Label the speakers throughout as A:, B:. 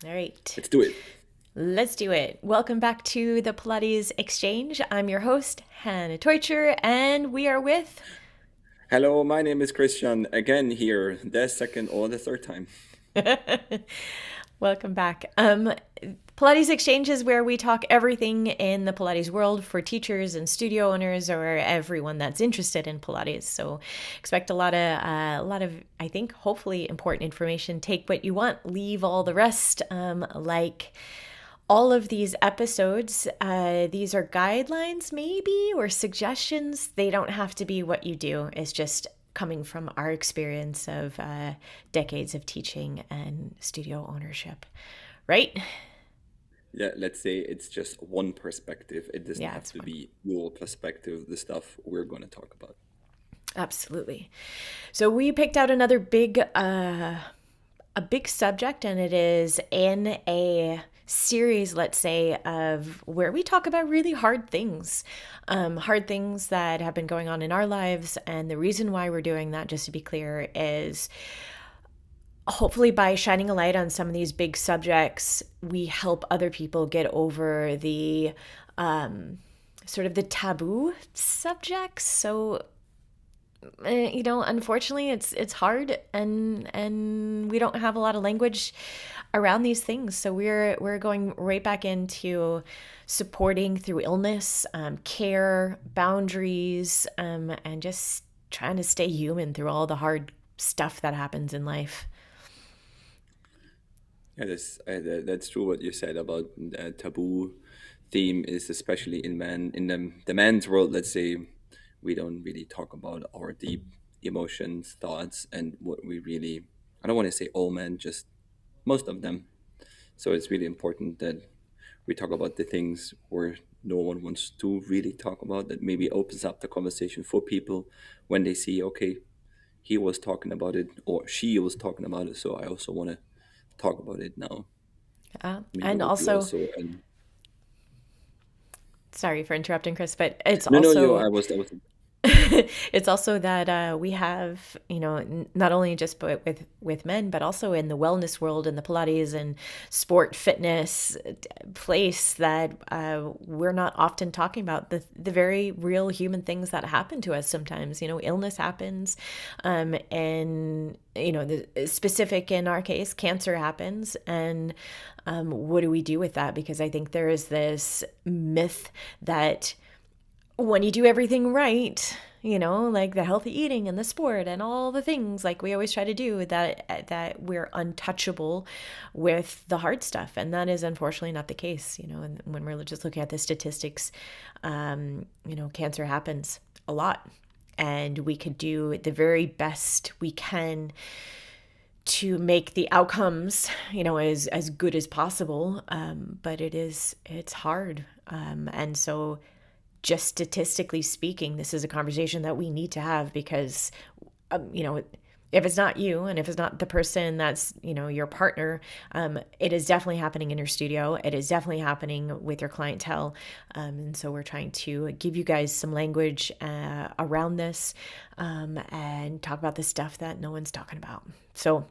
A: All right,
B: Let's do it.
A: let's do it. Welcome back to the Pilates Exchange. I'm your host, Hannah Teutcher, and we are with.
B: Hello, my name is Christian. Again here, the second or the third time.
A: Welcome back. Pilates Exchange is where we talk everything in the Pilates world for teachers and studio owners or everyone that's interested in Pilates. So expect a lot of, I think, hopefully important information. Take what you want, leave all the rest. Like all of these episodes, these are guidelines, maybe, or suggestions. They don't have to be what you do. It's just coming from our experience of decades of teaching and studio ownership, right?
B: Yeah, let's say it's just one perspective. It doesn't
A: Yeah,
B: have
A: it's
B: to
A: fun.
B: be your perspective, the stuff we're going to talk about.
A: Absolutely. So we picked out another a big subject, and it is in a series, let's say, of where we talk about really hard things that have been going on in our lives. And the reason why we're doing that, just to be clear, is hopefully by shining a light on some of these big subjects, we help other people get over the sort of the taboo subjects. So unfortunately, it's hard, and we don't have a lot of language around these things. So we're going right back into supporting through illness, care, boundaries, and just trying to stay human through all the hard stuff that happens in life.
B: Yeah, that's true what you said about taboo theme is especially in the man's world. Let's say we don't really talk about our deep emotions, thoughts, and what we really. I don't want to say all men, just most of them. So it's really important that we talk about the things where no one wants to really talk about, that maybe opens up the conversation for people when they see, okay, he was talking about it or she was talking about it, so I also want to talk about it now. Maybe
A: And
B: what you
A: also,
B: also and
A: sorry for interrupting, Chris, but it's
B: no, you
A: also
B: I was
A: it's also that we have, not only just with men, but also in the wellness world, in the Pilates and sport fitness place that we're not often talking about the very real human things that happen to us sometimes. Illness happens, and the specific in our case, cancer happens, and what do we do with that? Because I think there is this myth that when you do everything right, like the healthy eating and the sport and all the things like we always try to do, that we're untouchable with the hard stuff, and that is unfortunately not the case. And when we're just looking at the statistics, cancer happens a lot, and we could do the very best we can to make the outcomes, as good as possible. But it's hard, and so just statistically speaking, this is a conversation that we need to have because, um, you know, if it's not you and if it's not the person that's, your partner, it is definitely happening in your studio. It is definitely happening with your clientele. And so we're trying to give you guys some language around this, and talk about the stuff that no one's talking about. So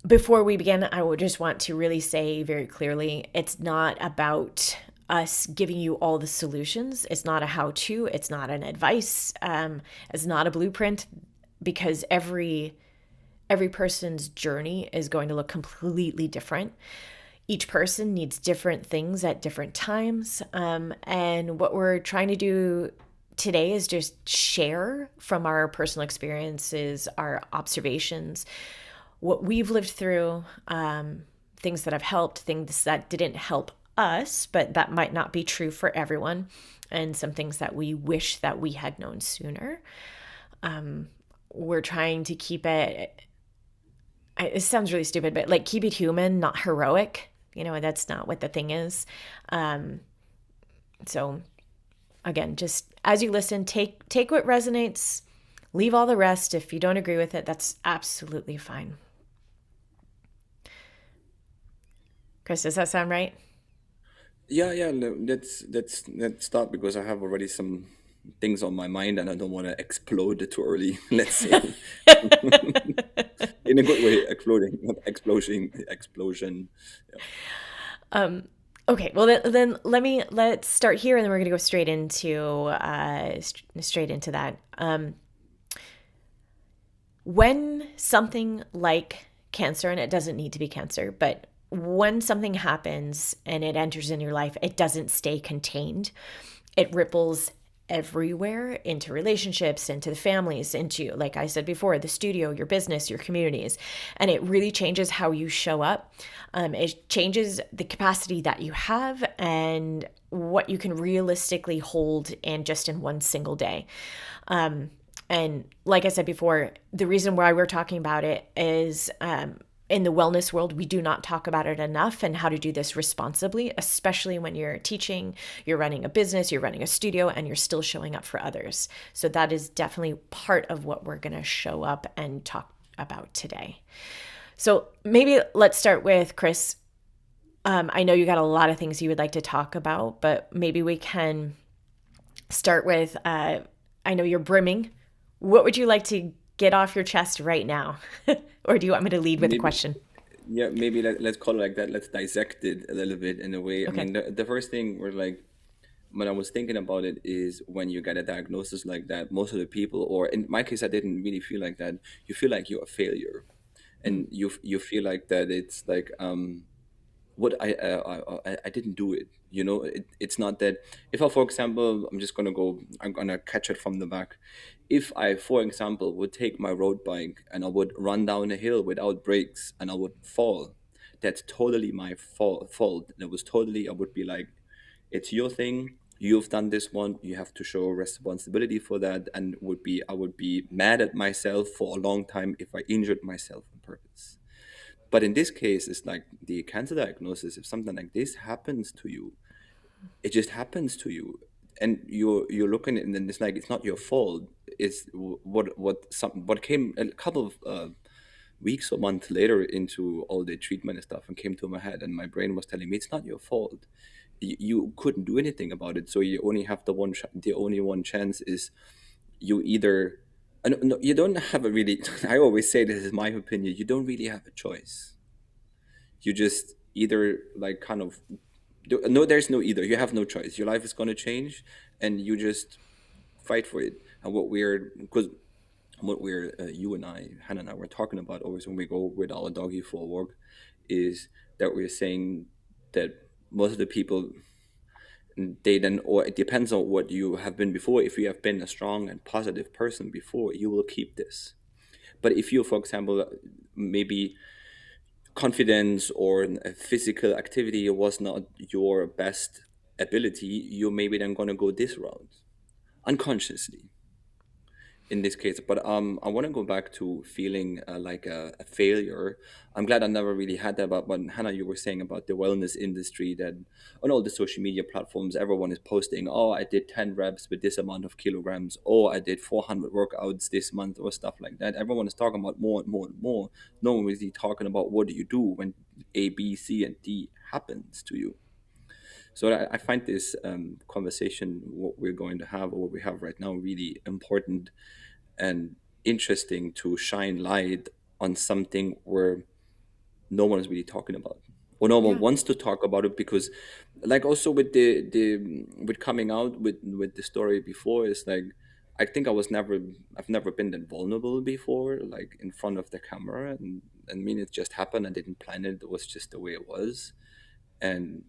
A: before we begin, I would just want to really say very clearly, it's not about us giving you all the solutions. It's not a how to, it's not an advice, it's not a blueprint, because every person's journey is going to look completely different. Each person needs different things at different times. And what we're trying to do today is just share from our personal experiences, our observations, what we've lived through, things that have helped, things that didn't help us, but that might not be true for everyone, and some things that we wish that we had known sooner. We're trying to keep it, it sounds really stupid, but like keep it human, not heroic. That's not what the thing is. So again, just as you listen, take what resonates, leave all the rest. If you don't agree with it, that's absolutely fine. Chris, does that sound right?
B: yeah, no, let's start because I have already some things on my mind and I don't want to explode it too early. Let's say in a good way, exploding, not explosion, explosion. Yeah.
A: Okay, well then let's start here, and then we're gonna go straight into that. When something like cancer, and it doesn't need to be cancer, but when something happens and it enters in your life, it doesn't stay contained. It ripples everywhere, into relationships, into the families, into, like I said before, the studio, your business, your communities. And it really changes how you show up. It changes the capacity that you have and what you can realistically hold in one single day. And like I said before, the reason why we're talking about it is in the wellness world, we do not talk about it enough, and how to do this responsibly, especially when you're teaching, you're running a business, you're running a studio, and you're still showing up for others. So that is definitely part of what we're going to show up and talk about today. So maybe let's start with Chris. I know you got a lot of things you would like to talk about, but maybe we can start with I know you're brimming. What would you like to get off your chest right now? Or do you want me to lead with a
B: Maybe,
A: question?
B: yeah, maybe let's call it like that. Let's dissect it a little bit in a way. I
A: Okay.
B: mean, the first thing we're like, when I was thinking about it is when you get a diagnosis like that, most of the people, or in my case, I didn't really feel like that. You feel like you're a failure, and you feel like that it's like what I didn't do it. It's not that if I, for example, I'm gonna catch it from the back. If I, for example, would take my road bike and I would run down a hill without brakes and I would fall, that's totally my fault. It was totally, I would be like, it's your thing. You've done this one. You have to show responsibility for that. And I would be mad at myself for a long time if I injured myself on purpose. But in this case, it's like the cancer diagnosis. If something like this happens to you, it just happens to you, and you're looking at it, and then it's like it's not your fault. It's what came a couple of weeks or months later into all the treatment and stuff, and came to my head, and my brain was telling me it's not your fault. You couldn't do anything about it, so you only have the only one chance is you either. No, you don't have a really. I always say this is my opinion. You don't really have a choice. You just either like kind of no, there's no either. You have no choice. Your life is going to change, and you just fight for it. And what we're you and I, Hannah and I, were talking about always when we go with our doggy for a walk, is that we're saying that most of the people, they then, or it depends on what you have been before. If you have been a strong and positive person before, you will keep this. But if you, for example, maybe confidence or a physical activity was not your best ability, you maybe then gonna go this route unconsciously in this case. But I want to go back to feeling like a failure. I'm glad I never really had that. But what Hannah, you were saying about the wellness industry, that on all the social media platforms, everyone is posting, oh, I did 10 reps with this amount of kilograms, or I did 400 workouts this month, or stuff like that. Everyone is talking about more and more and more. No one is really talking about what do you do when A, B, C, and D happens to you. So I find this conversation, what we're going to have, or what we have right now, really important and interesting to shine light on something where no one is really talking about, or no one
A: Yeah.
B: wants to talk about it. Because like also with the with coming out with the story before, is like I think I've never been that vulnerable before, like in front of the camera. And I mean, it just happened. I didn't plan it. It was just the way it was. And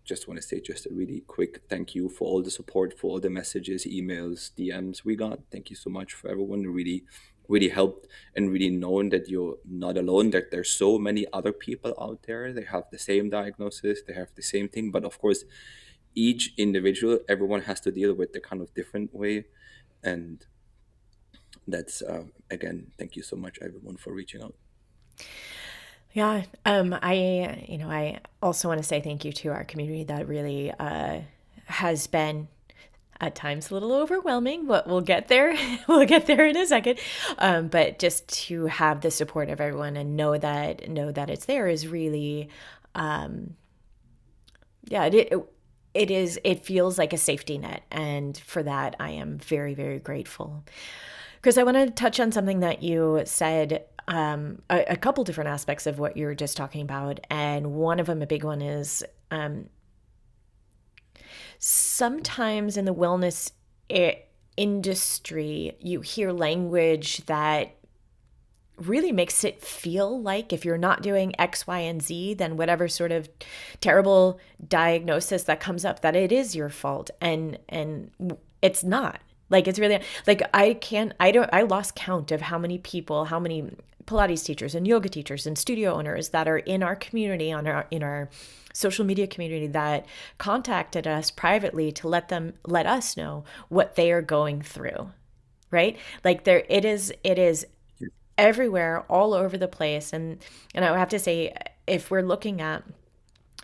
B: just want to say just a really quick thank you for all the support, for all the messages, emails, DMs we got. Thank you so much for everyone who really helped, and really knowing that you're not alone, that there's so many other people out there. They have the same diagnosis, they have the same thing, but of course each individual, everyone has to deal with the kind of different way. And that's again, thank you so much everyone for reaching out.
A: Yeah. I also want to say thank you to our community that really has been at times a little overwhelming, but we'll get there. We'll get there in a second. But just to have the support of everyone and know that it's there is really, yeah, it feels like a safety net. And for that, I am very, very grateful. Chris, I want to touch on something that you said a couple different aspects of what you're just talking about. And one of them, a big one, is sometimes in the wellness industry, you hear language that really makes it feel like if you're not doing X, Y, and Z, then whatever sort of terrible diagnosis that comes up, that it is your fault. And it's not. Like it's really like I lost count of how many people, how many Pilates teachers and yoga teachers and studio owners that are in our community, in our social media community, that contacted us privately to let us know what they are going through, right? Like it is everywhere, all over the place. And I have to say, if we're looking at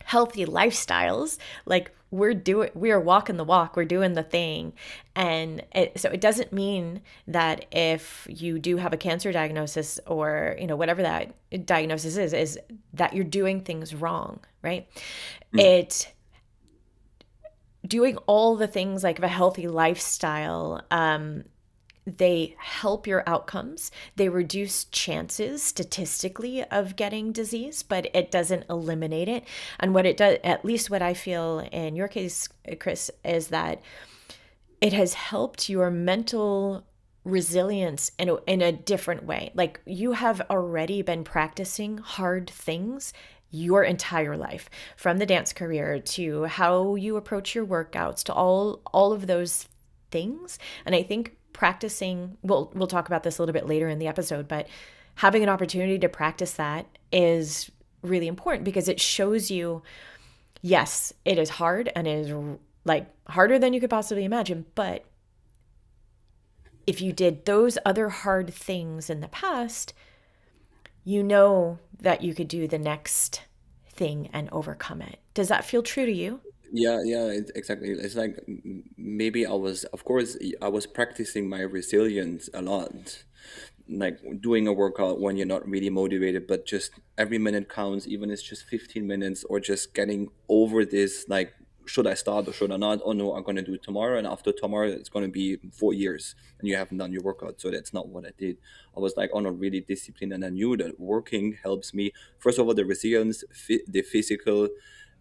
A: healthy lifestyles, like we are walking the walk, we're doing the thing. And so it doesn't mean that if you do have a cancer diagnosis, or whatever that diagnosis is that you're doing things wrong, right?
B: Mm.
A: It Doing all the things like a healthy lifestyle, they help your outcomes. They reduce chances statistically of getting disease, but it doesn't eliminate it. And what it does, at least what I feel in your case, Chris, is that it has helped your mental resilience in a different way. Like you have already been practicing hard things your entire life, from the dance career to how you approach your workouts to all of those things. And I think practicing, we'll talk about this a little bit later in the episode, but having an opportunity to practice that is really important, because it shows you, yes, it is hard, and it is like harder than you could possibly imagine, but if you did those other hard things in the past, you know that you could do the next thing and overcome it. Does that feel true to you?
B: Yeah, yeah, exactly. It's like maybe I was, of course, I was practicing my resilience a lot, like doing a workout when you're not really motivated, but just every minute counts, even if it's just 15 minutes, or just getting over this, like, should I start or should I not? Oh no, I'm going to do it tomorrow. And after tomorrow, it's going to be 4 years and you haven't done your workout. So that's not what I did. I was like, oh, no, really disciplined. And I knew that working helps me, first of all, the resilience, the physical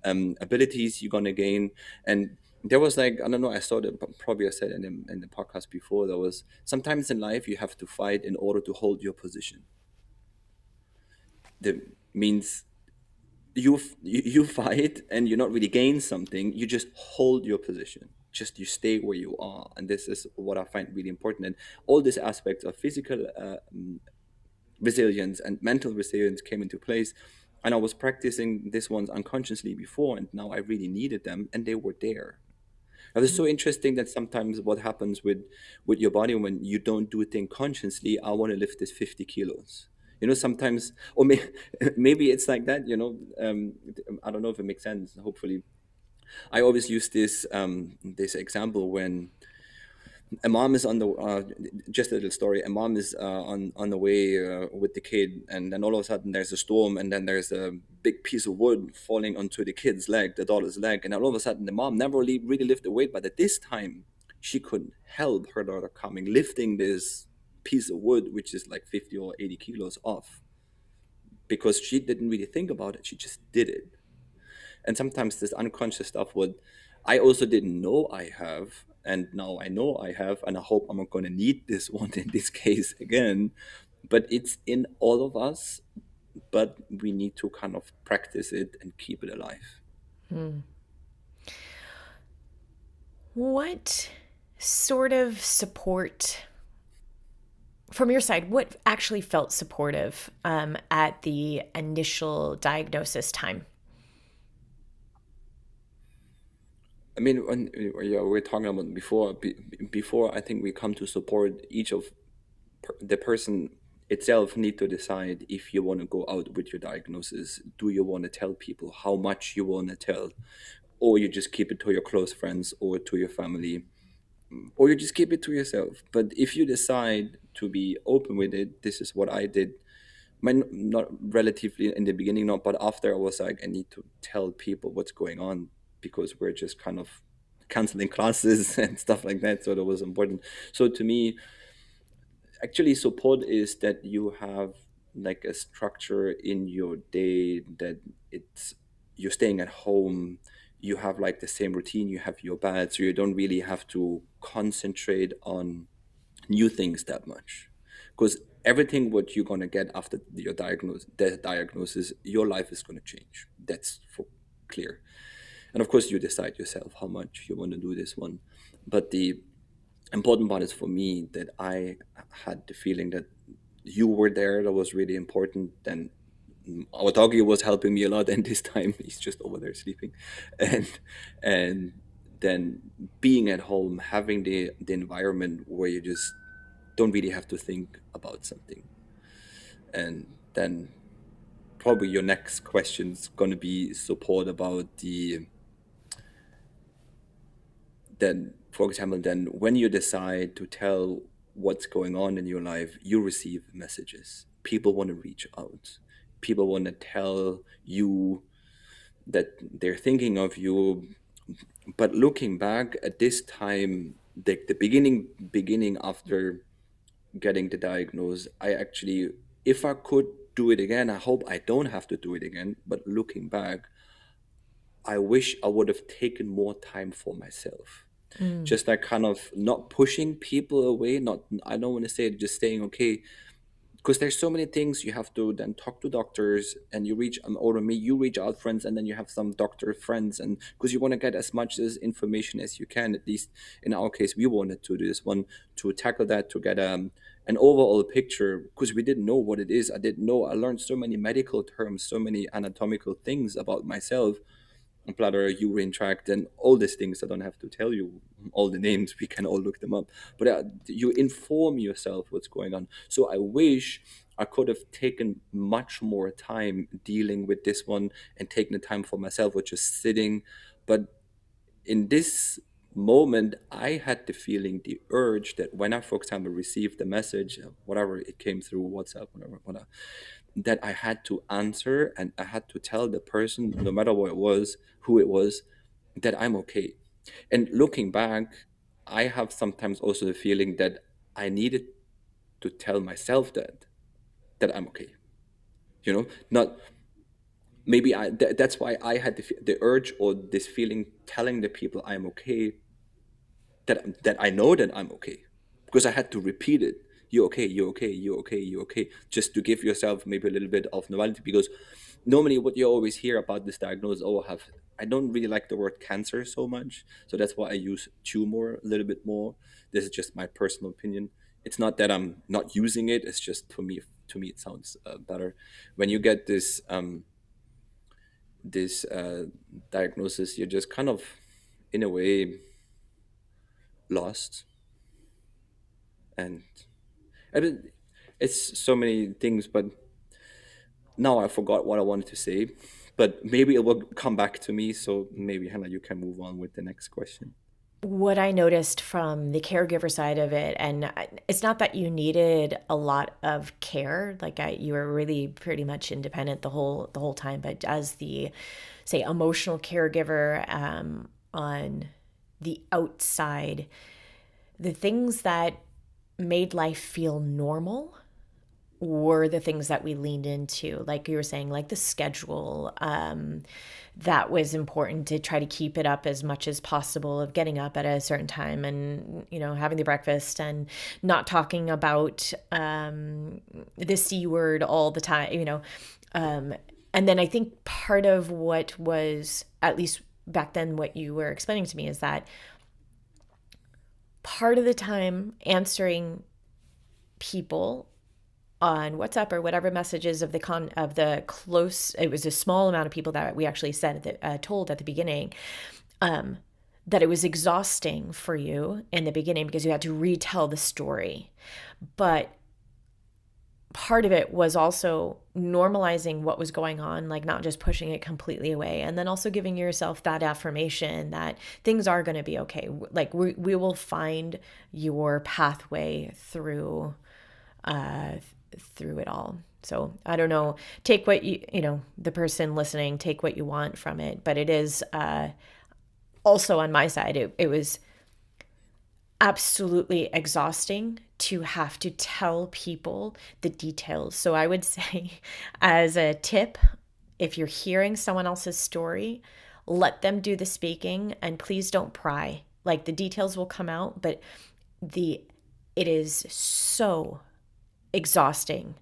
B: abilities you're going to gain. And there was like, I don't know, I saw that probably I said in the podcast before, there was sometimes in life you have to fight in order to hold your position. That means you fight and you not really gain something, you just hold your position, just you stay where you are. And this is what I find really important. And all these aspects of physical resilience and mental resilience came into place, and I was practicing these ones unconsciously before, and now I really needed them and they were there. It was so interesting that sometimes what happens with your body when you don't do a thing consciously. I want to lift this 50 kilos. Sometimes, or maybe it's like that. I don't know if it makes sense. Hopefully, I always use this example when a mom is on the just a little story. A mom is on the way with the kid, and then all of a sudden there's a storm, and then there's a big piece of wood falling onto the kid's leg, the daughter's leg, and then all of a sudden the mom never really lifted the weight, but at this time she couldn't help her daughter coming, lifting this piece of wood, which is like 50 or 80 kilos off, because she didn't really think about it. She just did it. And sometimes this unconscious stuff would I also didn't know I have, and now I know I have, and I hope I'm not going to need this one in this case again. But it's in all of us, but we need to kind of practice it and keep it alive.
A: What sort of support from your side, what actually felt supportive at the initial diagnosis time?
B: I mean, when yeah, we're talking about before, I think we come to support each of the person itself need to decide if you want to go out with your diagnosis. Do you want to tell people how much you want to tell, or you just keep it to your close friends or to your family, or you just keep it to yourself? But if you decide to be open with it, this is what I did. Not relatively in the beginning, not, but after I was like, I need to tell people what's going on, because we're just kind of canceling classes and stuff like that. So that was important. So to me, actually, support is that you have like a structure in your day, that it's you're staying at home, you have like the same routine, you have your bed, so you don't really have to concentrate on new things that much, because everything what you're going to get after your diagnosis, your life is going to change. That's for clear. And of course you decide yourself how much you want to do this one. But the important part is for me that I had the feeling that you were there. That was really important. Then our doggy was helping me a lot, and this time he's just over there sleeping, and and then being at home, having the environment where you just don't really have to think about something. And then probably your next question's going to be support about the then, for example, then when you decide to tell what's going on in your life, you receive messages. People want to reach out. People want to tell you that they're thinking of you. But looking back at this time, the beginning after getting the diagnosis, I actually, if I could do it again, I hope I don't have to do it again. But looking back, I wish I would have taken more time for myself.
A: Mm.
B: Just like kind of not pushing people away, not, I don't want to say it, just saying okay, because there's so many things you have to then talk to doctors, and you reach or me, you reach out friends, and then you have some doctor friends, and because you want to get as much as information as you can. At least in our case, we wanted to do this one, to tackle that, to get an overall picture, because we didn't know what it is. I didn't know. I learned so many medical terms, so many anatomical things about myself, bladder, urinary tract, and all these things. I don't have to tell you all the names. We can all look them up. But you inform yourself what's going on. So I wish I could have taken much more time dealing with this one, and taken the time for myself, or just sitting. But in this moment, I had the feeling, the urge, that when I, for example, received the message, whatever it came through WhatsApp, whatever, that I had to answer, and I had to tell the person, no matter what it was, who it was, that I'm okay. And looking back, I have sometimes also the feeling that I needed to tell myself that I'm okay. Not maybe that's why I had the urge, or this feeling, telling the people I'm okay, that I know that I'm okay, because I had to repeat it. You're okay. You're okay. You're okay. You're okay. Just to give yourself maybe a little bit of normality, because normally what you always hear about this diagnosis, oh, have I don't really like the word cancer so much, so that's why I use tumor a little bit more. This is just my personal opinion. It's not that I'm not using it. It's just for me. To me, it sounds better when you get this diagnosis. You're just kind of, in a way, lost. And I mean, it's so many things, but now I forgot what I wanted to say. But maybe it will come back to me. So maybe, Hannah, you can move on with the next question.
A: What I noticed from the caregiver side of it, and it's not that you needed a lot of care, like you were really pretty much independent the whole time, but as the, say, emotional caregiver, on the outside, the things that made life feel normal were the things that we leaned into, like you were saying, like the schedule. That was important to try to keep it up as much as possible, of getting up at a certain time, and having the breakfast, and not talking about the C word all the time. And then I think part of what was, at least back then, what you were explaining to me, is that part of the time answering people on WhatsApp or whatever messages of the close, it was a small amount of people that we actually told at the beginning, that it was exhausting for you in the beginning because you had to retell the story. But part of it was also normalizing what was going on, like not just pushing it completely away, and then also giving yourself that affirmation that things are going to be okay. Like we will find your pathway uh, through it all. So I don't know. Take what the person listening, take what you want from it. But it is also on my side. It was absolutely exhausting to have to tell people the details. So I would say, as a tip, if you're hearing someone else's story, let them do the speaking and please don't pry. Like the details will come out, but the it is so exhausting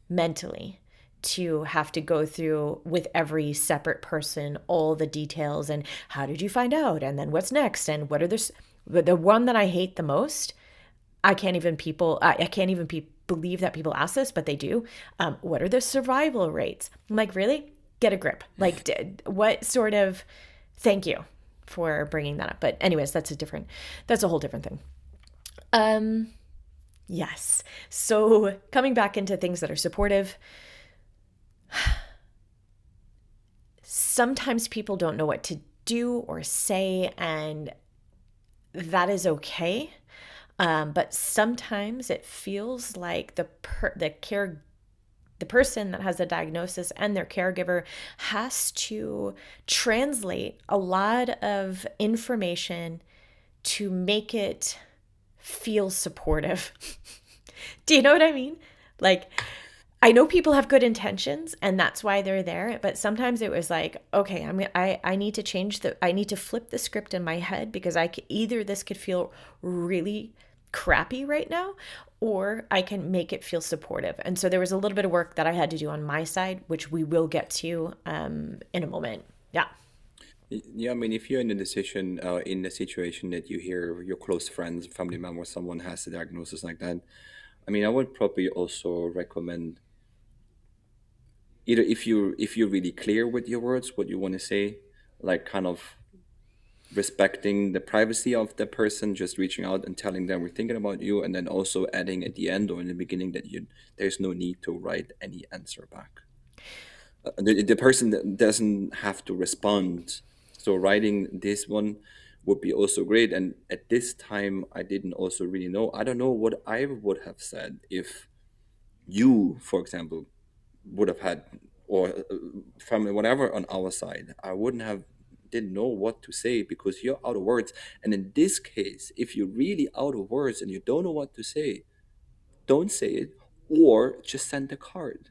A: mentally to have to go through with every separate person all the details and how did you find out and then what's next and what are the one that I hate the most. I can't even believe that people ask this, but they do. What are the survival rates? I'm like, really? Get a grip. Like, what sort of? Thank you for bringing that up. But anyways, that's a whole different thing. Um, yes. So coming back into things that are supportive, sometimes people don't know what to do or say, and that is okay. But sometimes it feels like the person that has a diagnosis and their caregiver has to translate a lot of information to make it feel supportive. Do you know what I mean? Like, I know people have good intentions and that's why they're there, but sometimes it was like, okay, I need to I need to flip the script in my head because either this could feel really crappy right now or I can make it feel supportive. And so there was a little bit of work that I had to do on my side, which we will get to in a moment. Yeah.
B: Yeah, I mean, if you're in a decision, in a situation that you hear your close friends, family member, someone has a diagnosis like that, I mean, I would probably also recommend either if you're really clear with your words, what you want to say, like kind of respecting the privacy of the person, just reaching out and telling them we're thinking about you, and then also adding at the end or in the beginning that you there's no need to write any answer back. The person that doesn't have to respond. So writing this one would be also great. And at this time, I didn't also really know. I don't know what I would have said if you, for example, would have had or family whatever on our side. I wouldn't have didn't know what to say because you're out of words. And in this case, if you're really out of words and you don't know what to say, don't say it or just send a card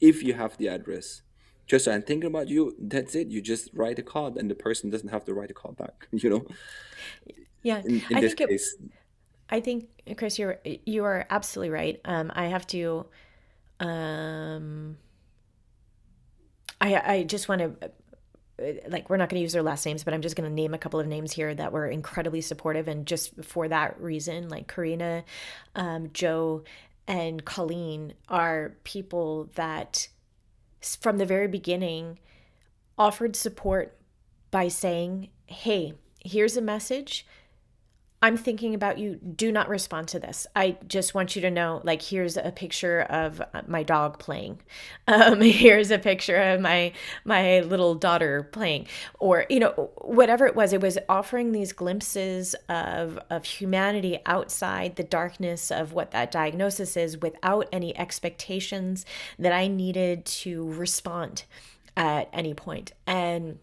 B: if you have the address. Just I'm thinking about you, that's it. You just write a card and the person doesn't have to write a card back,
A: Yeah.
B: in
A: I
B: this
A: think it
B: case.
A: I think Chris, you are absolutely right. I have to um I just want to like we're not going to use their last names, but I'm just going to name a couple of names here that were incredibly supportive, and just for that reason, like Karina, Joe, and Colleen are people that from the very beginning offered support by saying, "Hey, here's a message. I'm thinking about you. Do not respond to this. I just want you to know, like, here's a picture of my dog playing. Here's a picture of my little daughter playing, or whatever it was. It was offering these glimpses of humanity outside the darkness of what that diagnosis is, without any expectations that I needed to respond at any point. And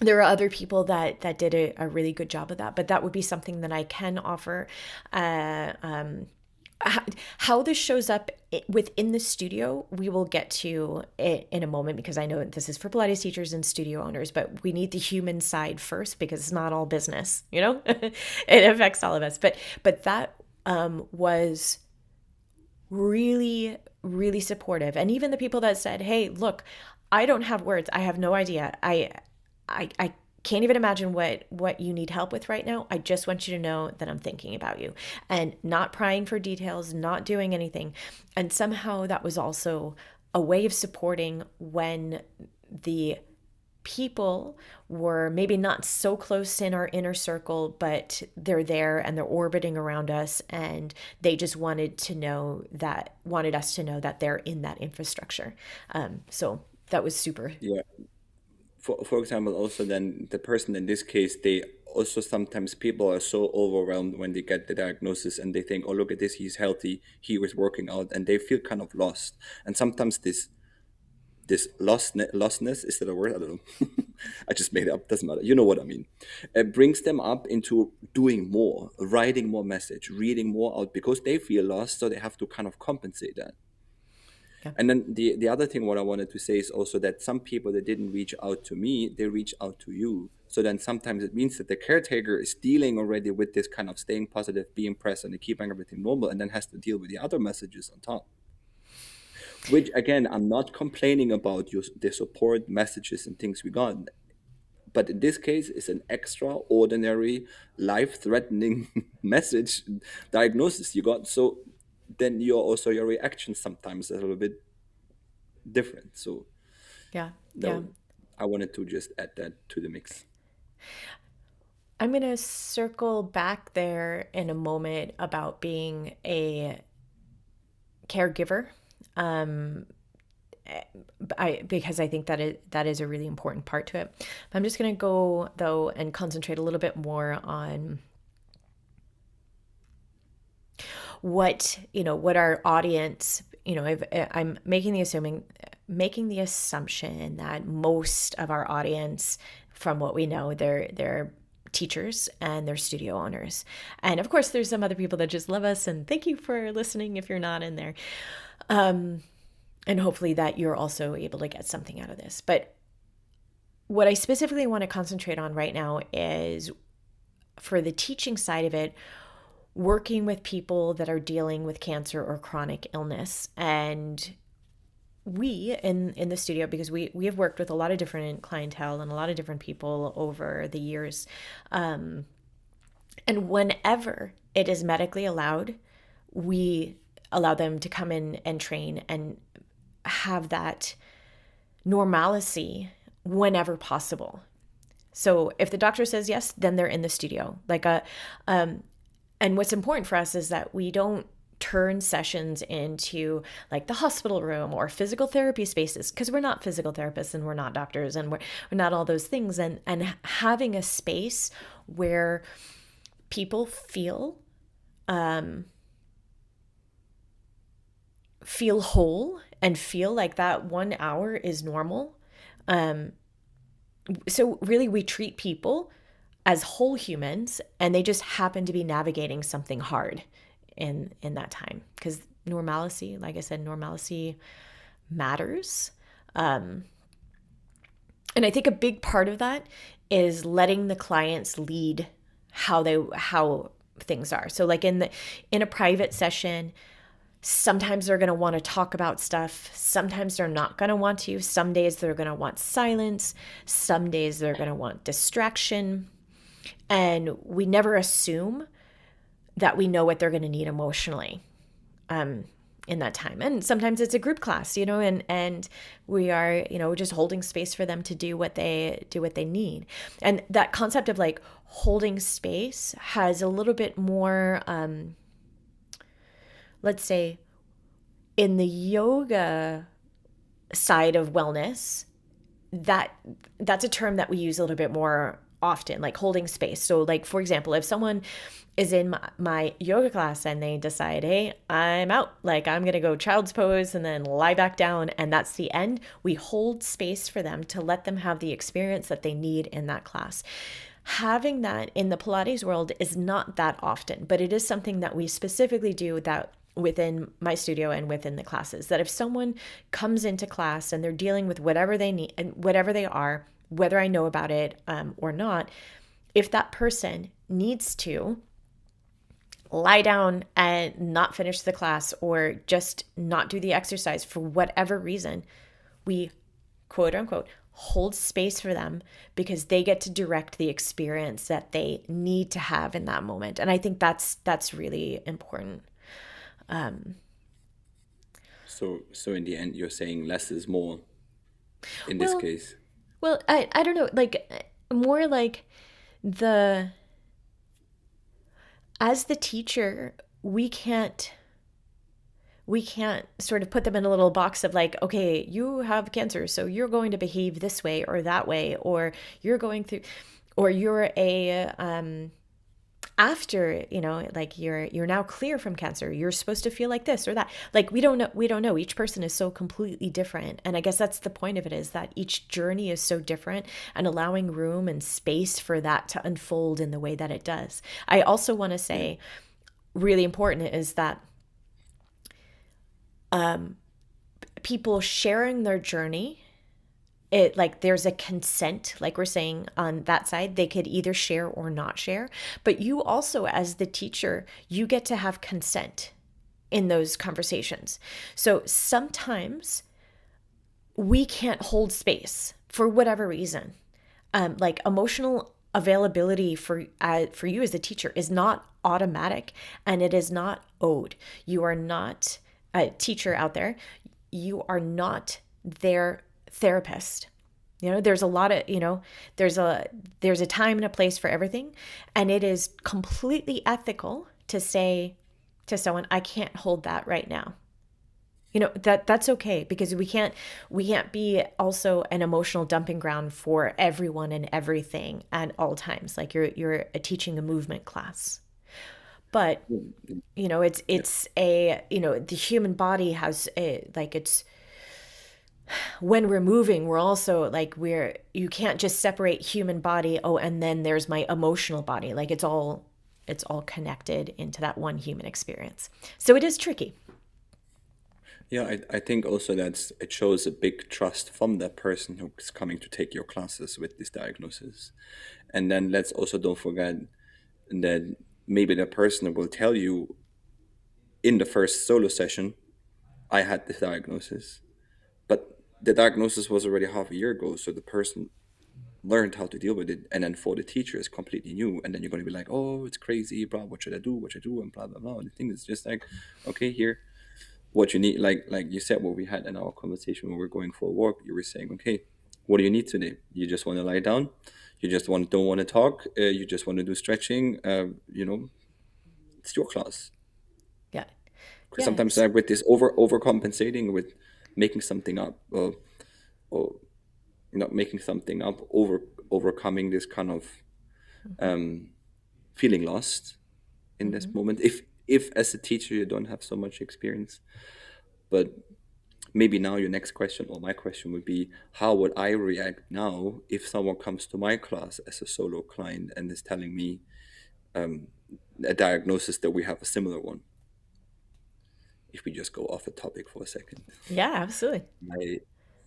A: there are other people that did a really good job of that, but that would be something that I can offer. uh, um, how this shows up within the studio, we will get to it in a moment, because I know this is for Pilates teachers and studio owners, but we need the human side first because it's not all business, it affects all of us. But that was really, really supportive. And even the people that said, hey, look, I don't have words. I have no idea. I can't even imagine what you need help with right now. I just want you to know that I'm thinking about you, and not prying for details, not doing anything. And somehow that was also a way of supporting when the people were maybe not so close in our inner circle, but they're there and they're orbiting around us, and they just wanted us to know that they're in that infrastructure. So that was super.
B: Yeah. For example, also then the person in this case, they also sometimes people are so overwhelmed when they get the diagnosis and they think, oh, look at this, he's healthy, he was working out, and they feel kind of lost. And sometimes this lostness, is that a word? I don't know. I just made it up, doesn't matter. You know what I mean. It brings them up into doing more, writing more message, reading more out because they feel lost, so they have to kind of compensate that.
A: Yeah.
B: And then the other thing what I wanted to say is also that some people that didn't reach out to me, they reach out to you. So then sometimes it means that the caretaker is dealing already with this kind of staying positive, being present, and keeping everything normal, and then has to deal with the other messages on top. Which again, I'm not complaining about the support messages and things we got, but in this case, it's an extraordinary, life-threatening message diagnosis you got. So then your reaction sometimes is a little bit different. So
A: Yeah. Yeah.
B: no, I wanted to just add that to the mix.
A: I'm going to circle back there in a moment about being a caregiver. Um, because I think that is a really important part to it. I'm just going to go though and concentrate a little bit more on what our audience, I'm making the assumption that most of our audience, from what we know, they're teachers and they're studio owners. And of course there's some other people that just love us and thank you for listening if you're not in there. And hopefully that you're also able to get something out of this. But what I specifically want to concentrate on right now is for the teaching side of it, working with people that are dealing with cancer or chronic illness. And we in the studio, because we have worked with a lot of different clientele and a lot of different people over the years, and whenever it is medically allowed, we allow them to come in and train and have that normalcy whenever possible. So if the doctor says yes, then they're in the studio. And what's important for us is that we don't turn sessions into like the hospital room or physical therapy spaces, because we're not physical therapists and we're not doctors and we're not all those things. And having a space where people feel whole and feel like that 1 hour is normal. So really we treat people as whole humans, and they just happen to be navigating something hard in that time, because normalcy, like I said, normalcy matters. And I think a big part of that is letting the clients lead how things are. So like in a private session, sometimes they're going to want to talk about stuff. Sometimes they're not going to want to. Some days they're going to want silence. Some days they're going to want distraction. And we never assume that we know what they're going to need emotionally in that time. And sometimes it's a group class, and we are, just holding space for them to do what they need. And that concept of like holding space has a little bit more, let's say, in the yoga side of wellness, that's a term that we use a little bit more often, like holding space. So like, for example, if someone is in my yoga class and they decide, hey, I'm out, like I'm going to go child's pose and then lie back down, and that's the end, we hold space for them to let them have the experience that they need in that class. Having that in the Pilates world is not that often, but it is something that we specifically do that within my studio and within the classes, that if someone comes into class and they're dealing with whatever they need and whatever they are, whether I know about it or not, if that person needs to lie down and not finish the class or just not do the exercise for whatever reason, we quote unquote hold space for them because they get to direct the experience that they need to have in that moment. And I think that's really important.
B: So in the end, you're saying less is more in this
A: Well,
B: case.
A: I don't know, like more like the as the teacher, we can't sort of put them in a little box of like, okay, you have cancer, so you're going to behave this way or that way, or you're going through, or you're a after, like you're now clear from cancer, you're supposed to feel like this or that. Like we don't know, each person is so completely different, and I guess that's the point of it, is that each journey is so different, and allowing room and space for that to unfold in the way that it does. I also want to
B: Yeah.
A: say, really important is that people sharing their journey, it, like, there's a consent, like we're saying on that side, they could either share or not share, but you also, as the teacher, you get to have consent in those conversations. So sometimes we can't hold space for whatever reason. Like, emotional availability for you as a teacher is not automatic, and it is not owed. You are not a teacher out there. You are not their therapist. There's a lot of, there's a time and a place for everything, and it is completely ethical to say to someone, I can't hold that right now. That's okay, because we can't be also an emotional dumping ground for everyone and everything at all times, like you're teaching a movement class. But it's
B: Yeah.
A: it's a the human body has a, like, it's, when we're moving, we're also like, you can't just separate human body, oh, and then there's my emotional body. Like, it's all connected into that one human experience. So it is tricky.
B: Yeah, I think also that it shows a big trust from that person who's coming to take your classes with this diagnosis. And then let's also don't forget that maybe the person will tell you in the first solo session, I had this diagnosis, but the diagnosis was already half a year ago. So the person learned how to deal with it. And then for the teacher, it's completely new. And then you're going to be like, oh, it's crazy, blah, what should I do? What should I do? And blah, blah, blah. And the thing is just like, okay, here, what you need, like you said, what we had in our conversation when we are going for a walk, you were saying, okay, what do you need today? You just want to lie down, you just don't want to talk, you just want to do stretching, it's your class.
A: Yeah.
B: Because
A: Yeah.
B: sometimes with this overcompensating with making something up, or making something up, overcoming this kind of um feeling lost in this
A: Mm-hmm.
B: moment, if as a teacher you don't have so much experience. But maybe now your next question, or my question, would be, how would I react now if someone comes to my class as a solo client and is telling me um, a diagnosis that we have a similar one? If we just go off a topic for a second,
A: Yeah, absolutely.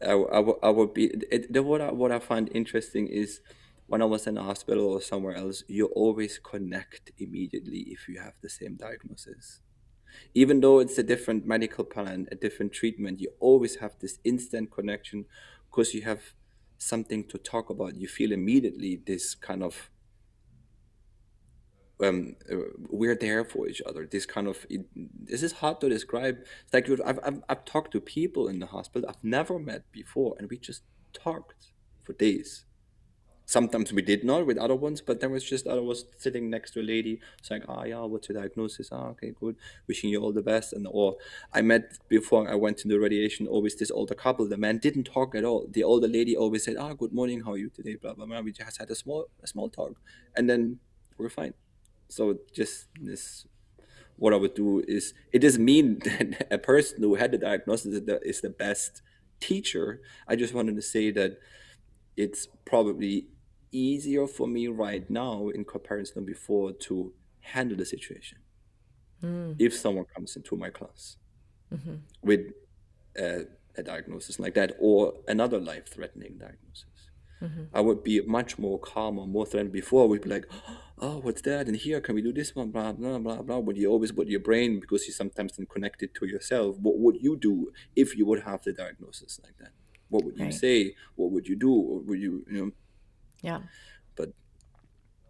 B: I, I would be what I find interesting is when I was in a hospital or somewhere else, you always connect immediately if you have the same diagnosis. Even though it's a different medical plan, a different treatment, you always have this instant connection because you have something to talk about. You feel immediately this kind of we're there for each other. This kind of this is hard to describe. It's like I've talked to people in the hospital I've never met before, and we just talked for days. Sometimes we did not with other ones, but there was just I was sitting next to a lady. It's like, ah, yeah, what's your diagnosis? Ah, okay, good. Wishing you all the best. And or I met before I went to the radiation. Always this older couple. The man didn't talk at all. The older lady always said, ah, good morning. How are you today? Blah blah blah. We just had a small talk, and then we're fine. So just this, what I would do is it doesn't mean that a person who had the diagnosis is the best teacher. I just wanted to say that it's probably easier for me right now in comparison to before to handle the situation
A: Mm.
B: if someone comes into my class
A: Mm-hmm.
B: with a diagnosis like that or another life-threatening diagnosis.
A: Mm-hmm.
B: I would be much more calm or more threatened before. We'd be like, oh, what's that? And here, can we do this one? Blah, blah, blah, blah. But you always put your brain, because you sometimes then connect it to yourself. What would you do if you would have the diagnosis like that? What would you
A: Right.
B: say? What would you do? What would
A: Yeah.
B: but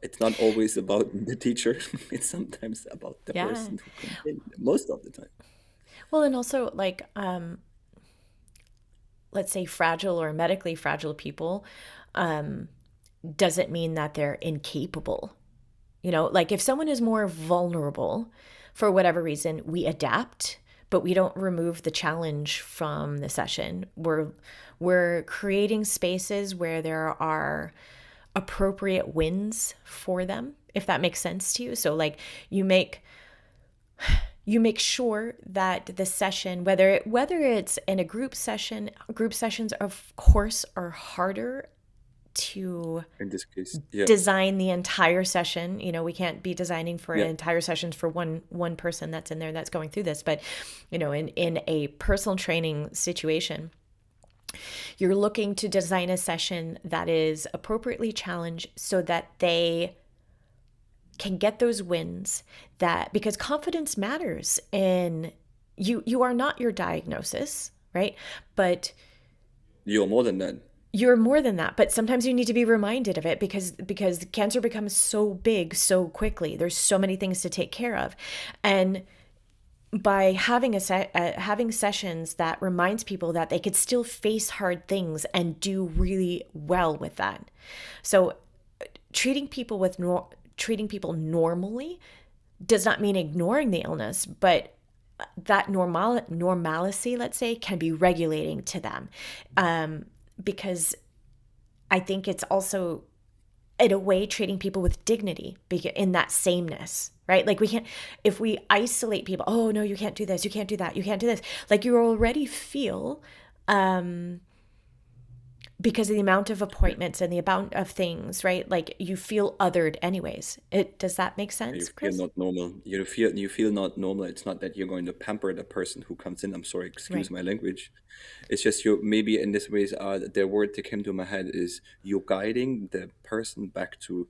B: it's not always about the teacher. It's sometimes about the
A: Yeah.
B: person who comes in most of the time.
A: Well, and also, like, let's say fragile or medically fragile people, doesn't mean that they're incapable. Like, if someone is more vulnerable for whatever reason, we adapt, but we don't remove the challenge from the session. We're creating spaces where there are appropriate wins for them if that makes sense to you. So like you make you make sure that the session, whether it's in a group session, group sessions of course are harder to
B: In this case, yeah,
A: design the entire session. You know, we can't be designing for
B: yeah,
A: an entire sessions for one person that's in there that's going through this. But you know, in a personal training situation, you're looking to design a session that is appropriately challenged so that they can get those wins, that because confidence matters in you are not your diagnosis, right? But
B: you're more than that.
A: you're more than that. But sometimes you need to be reminded of it because cancer becomes so big so quickly. There's so many things to take care of. And by having having sessions that reminds people that they could still face hard things and do really well with that. So treating people with treating people normally does not mean ignoring the illness, but that normalcy, let's say, can be regulating to them, because I think it's also in a way treating people with dignity in that sameness, right? Like we can't, if we isolate people, oh no, you can't do this, you can't do that, you can't do this, like you already feel, because of the amount of
B: Yeah.
A: appointments and the amount of things, right? Like you feel othered anyways. It does that make
B: You
A: sense,
B: feel
A: Chris?
B: not normal. You feel not normal. It's not that you're going to pamper the person who comes in. I'm sorry, excuse
A: Right.
B: my language. It's just you maybe in this ways the word that came to my head is you're guiding the person back to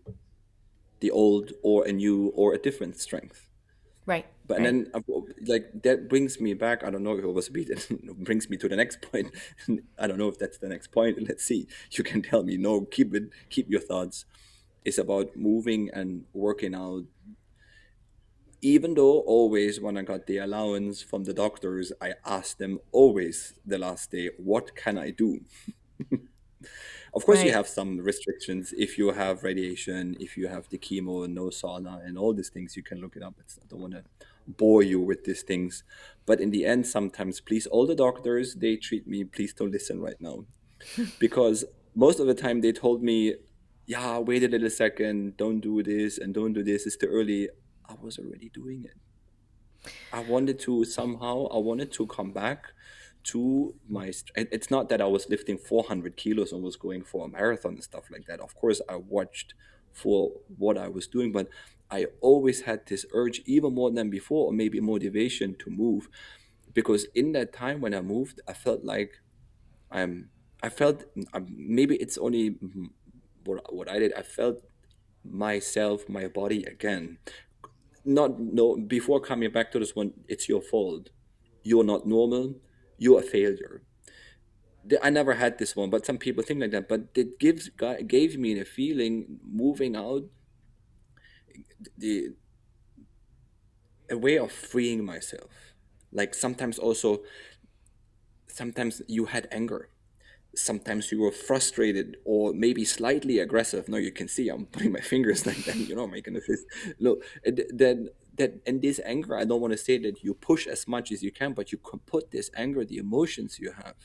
B: the old or a new or a different strength.
A: Right.
B: But and
A: Right.
B: then like that brings me back. I don't know if it was a beat. It brings me to the next point. I don't know if that's the next point. Let's see. You can tell me. No, keep it. Keep your thoughts. It's about moving and working out. Even though always when I got the allowance from the doctors, I asked them always the last day, what can I do? Of course, you
A: Right.
B: have some restrictions. If you have radiation, if you have the chemo, no sauna, and all these things, you can look it up. I don't want to bore you with these things. But in the end, sometimes, please, all the doctors, they treat me, please don't listen right now. Because most of the time they told me, yeah, wait a little second, don't do this and don't do this, it's too early. I was already doing it. I wanted to come back to it's not that I was lifting 400 kilos and was going for a marathon and stuff like that. Of course, I watched for what I was doing, but I always had this urge, even more than before, or maybe motivation to move. Because in that time when I moved, I felt like I'm, I felt maybe it's only what I did. I felt myself, my body again. Not no before coming back to this one, it's your fault, you're not normal, you're a failure. I never had this one, but some people think like that. But it gave me the feeling moving out, the a way of freeing myself. Like sometimes also, sometimes you had anger, sometimes you were frustrated or maybe slightly aggressive. Now you can see I'm putting my fingers like that, making a fist. Look, that and this anger, I don't want to say that you push as much as you can, but you can put this anger, the emotions you have,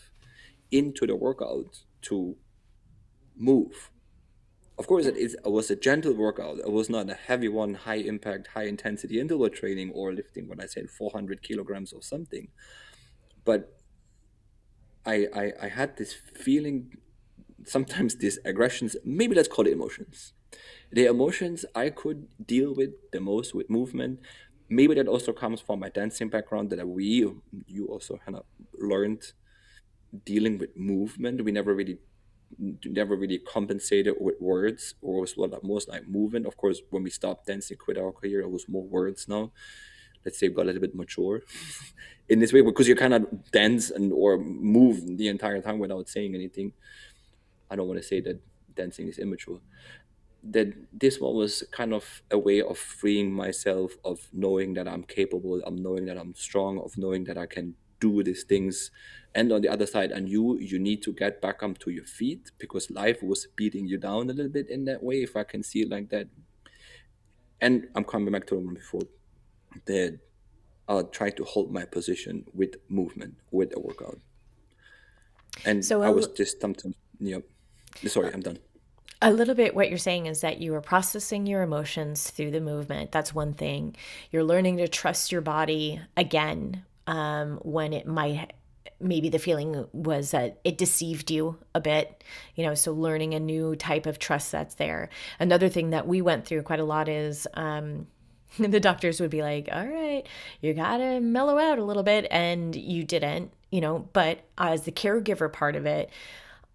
B: into the workout to move. Of course, it was a gentle workout. It was not a heavy one, high impact, high intensity interval training or lifting what I said 400 kilograms or something. But I had this feeling, sometimes these aggressions, maybe let's call it emotions. The emotions I could deal with the most with movement. Maybe that also comes from my dancing background that you also kind of learned dealing with movement. We never really compensated with words, or was what most like movement. Of course, when we stopped dancing, quit our career, it was more words now. Let's say we got a little bit mature in this way because you cannot dance and or move the entire time without saying anything. I don't want to say that dancing is immature. That this one was kind of a way of freeing myself, of knowing that I'm capable, of knowing that I'm strong, of knowing that I can do these things. And on the other side, and you need to get back onto your feet because life was beating you down a little bit in that way, if I can see it like that. And I'm coming back to the one before that I'll try to hold my position with movement, with a workout. And
A: So
B: I was just sometimes, sorry,
A: uh,
B: I'm done.
A: A little bit what you're saying is that you are processing your emotions through the movement. That's one thing. You're learning to trust your body again, when it might, maybe the feeling was that it deceived you a bit, so learning a new type of trust that's there. Another thing that we went through quite a lot is, the doctors would be like, all right, you gotta mellow out a little bit. And you didn't, but as the caregiver part of it,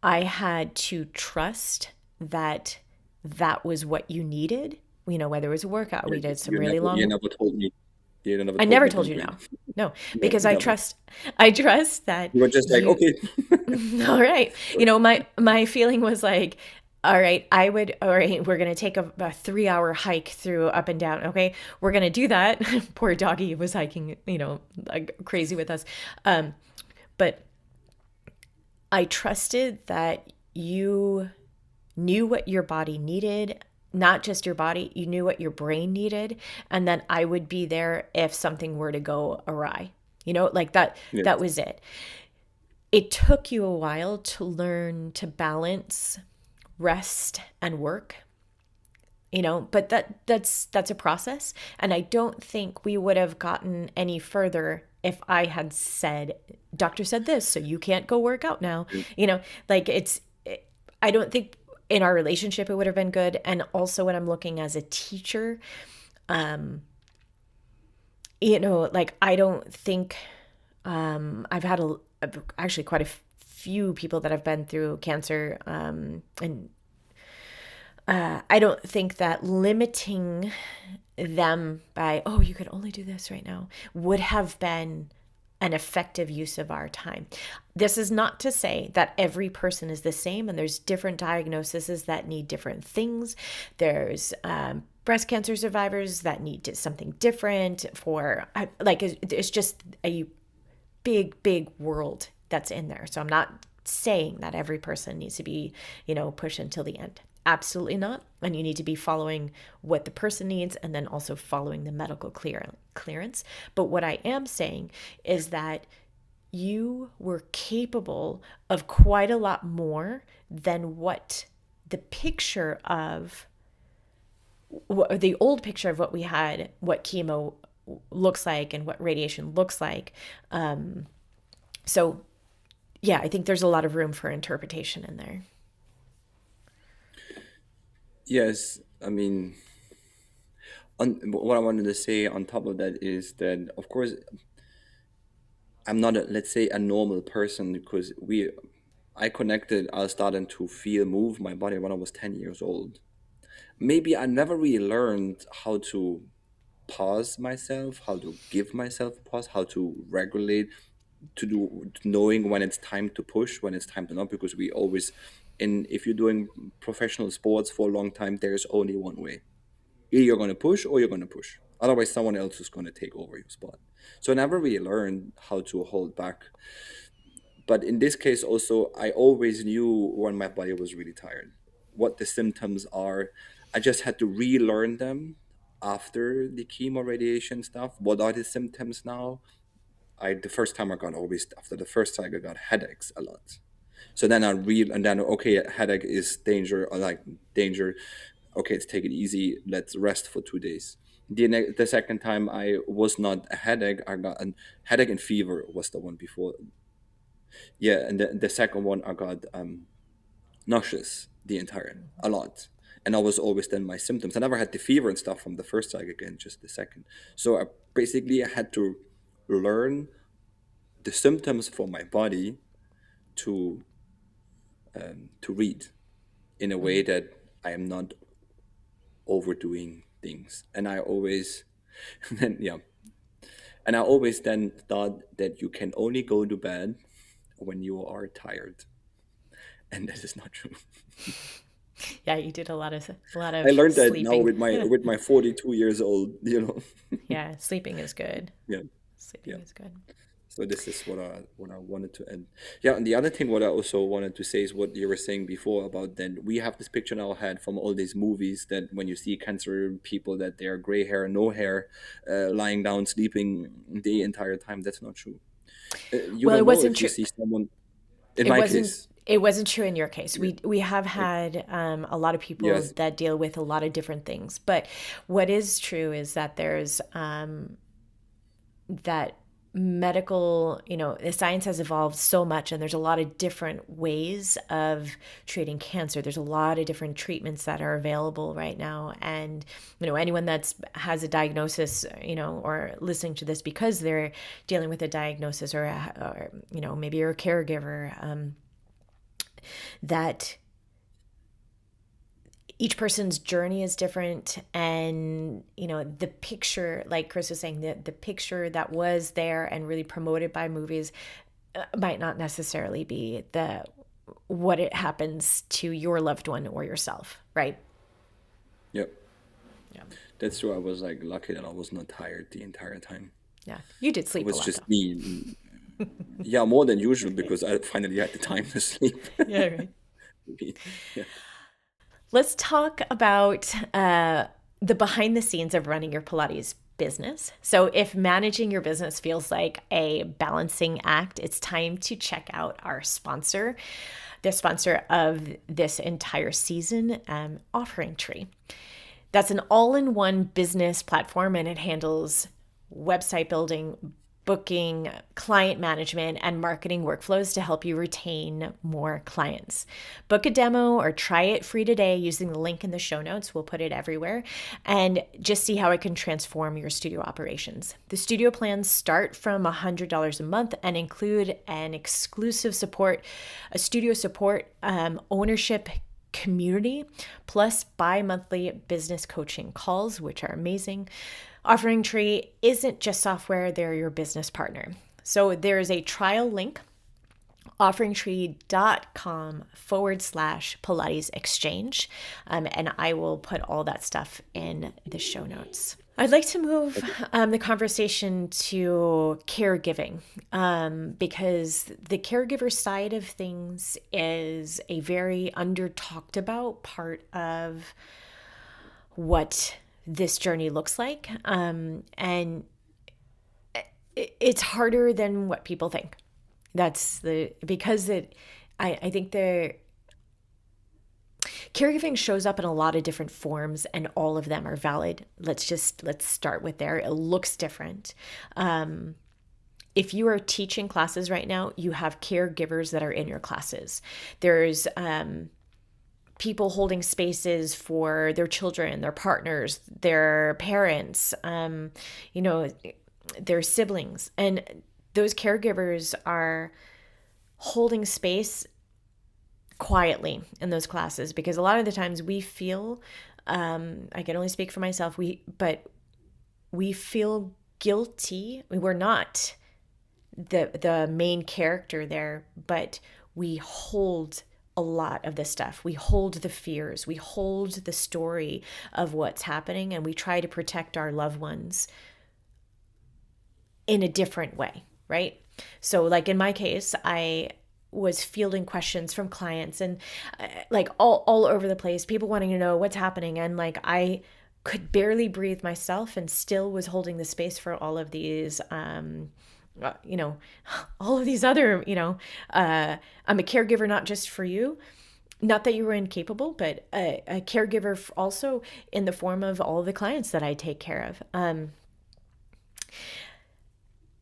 A: I had to trust that that was what you needed. Whether it was a workout, we did some really
B: You
A: long.
B: never told me. You never
A: I
B: told
A: never
B: me
A: told
B: don't
A: you
B: breathe.
A: no. No,
B: No,
A: because I
B: never.
A: trust I trust that
B: You were just like,
A: you
B: okay.
A: all right.
B: Sorry.
A: My feeling was like, all right, all right, we're gonna take a 3 hour hike through up and down. Okay, we're gonna do that. Poor doggy was hiking, like crazy with us. But I trusted that you knew what your body needed, not just your body, you knew what your brain needed, and then I would be there if something were to go awry. Like that that
B: Yes.
A: was it. It took you a while to learn to balance rest and work, but that's a process, and I don't think we would have gotten any further if I had said, doctor said this, so you can't go work out now. Like I don't think in our relationship it would have been good. And also when I'm looking as a teacher, like I don't think, I've had actually quite a few people that have been through cancer, and I don't think that limiting them by, oh, you could only do this right now, would have been an effective use of our time. This is not to say that every person is the same, and there's different diagnoses that need different things. There's breast cancer survivors that need something different for, like, it's just a big world that's in there. So I'm not saying that every person needs to be, pushed until the end. Absolutely not. And you need to be following what the person needs and then also following the medical clearance. But what I am saying is that you were capable of quite a lot more than what the picture of the old picture of what we had, what chemo looks like and what radiation looks like. So, yeah, I think there's a lot of room for interpretation in there.
B: Yes. I mean, what I wanted to say on top of that is that, of course, I'm not let's say a normal person because I connected, I was starting to feel move my body when I was 10 years old. Maybe I never really learned how to pause myself, how to give myself a pause, how to regulate, to do knowing when it's time to push, when it's time to not, because we always, in if you're doing professional sports for a long time, there's only one way. Either you're going to push or you're going to push. Otherwise, someone else is going to take over your spot. So I never really learned how to hold back. But in this case, also, I always knew when my body was really tired, what the symptoms are. I just had to relearn them after the chemo radiation stuff. What are the symptoms now? The first time I got always after the first time I got headaches a lot. So then I real and then okay, headache is danger or like danger. Okay, let's take it easy. Let's rest for 2 days. The second time I was not a headache. I got a headache and fever was the one before. Yeah, and the second one I got nauseous the entire a lot, and I was always then my symptoms. I never had the fever and stuff from the first time again, just the second. So I basically had to learn the symptoms for my body to read in a way that I am not overdoing things. And I always, then yeah, and I always then thought that you can only go to bed when you are tired, and that is not true.
A: Yeah, you did a lot
B: I
A: of
B: learned that now
A: sleeping.
B: with my 42 years old.
A: Yeah, sleeping is good.
B: Yeah,
A: Sleeping
B: yeah.
A: is good.
B: So this is what I wanted to end. Yeah, and the other thing what I also wanted to say is what you were saying before about then we have this picture in our head from all these movies that when you see cancer people that they are gray hair, no hair, lying down sleeping the entire time. That's not true. You
A: Well,
B: don't
A: it
B: know
A: wasn't
B: if you
A: true.
B: see someone. In
A: It
B: my
A: wasn't
B: case.
A: It wasn't true in your case. We have had a lot of people
B: Yes.
A: that deal with a lot of different things, but what is true is that there's that medical, the science has evolved so much, and there's a lot of different ways of treating cancer. There's a lot of different treatments that are available right now, and anyone that's has a diagnosis, or listening to this because they're dealing with a diagnosis, or maybe you're a caregiver, that each person's journey is different, and the picture, like Chris was saying, the picture that was there and really promoted by movies might not necessarily be the what it happens to your loved one or yourself, right?
B: Yep.
A: Yeah.
B: That's true. I was like lucky that I was not tired the entire time.
A: Yeah, you did
B: It
A: sleep a
B: was
A: lot
B: just
A: though.
B: me. Yeah, more than usual because I finally had the time to sleep.
A: Yeah, right.
B: Yeah.
A: Let's talk about the behind the scenes of running your Pilates business. So, if managing your business feels like a balancing act, it's time to check out our sponsor, the sponsor of this entire season, Offering Tree. That's an all in one business platform, and it handles website building, booking, client management, and marketing workflows to help you retain more clients. Book a demo or try it free today using the link in the show notes. We'll put it everywhere, and just see how it can transform your studio operations. The studio plans start from $100 a month and include an exclusive support, a studio support, ownership community, plus bi-monthly business coaching calls, which are amazing. Offering Tree isn't just software, they're your business partner. So there is a trial link, offeringtree.com/Pilates Exchange. And I will put all that stuff in the show notes. I'd like to move the conversation to caregiving, because the caregiver side of things is a very under talked about part of what this journey looks like. And it's harder than what people think. Because I think the caregiving shows up in a lot of different forms, and all of them are valid. Let's start with there. It looks different. If you are teaching classes right now, you have caregivers that are in your classes. There's people holding spaces for their children, their partners, their parents, their siblings. And those caregivers are holding space quietly in those classes, because a lot of the times we feel, I can only speak for myself, but we feel guilty. We're not the main character there, but we hold a lot of the stuff. We hold the fears, we hold the story of what's happening, and we try to protect our loved ones in a different way, right? So, like in my case, I was fielding questions from clients, and like all over the place, people wanting to know what's happening. And like I could barely breathe myself, and still was holding the space for all of these all of these other, I'm a caregiver, not just for you. Not that you were incapable, but a caregiver also in the form of all the clients that I take care of.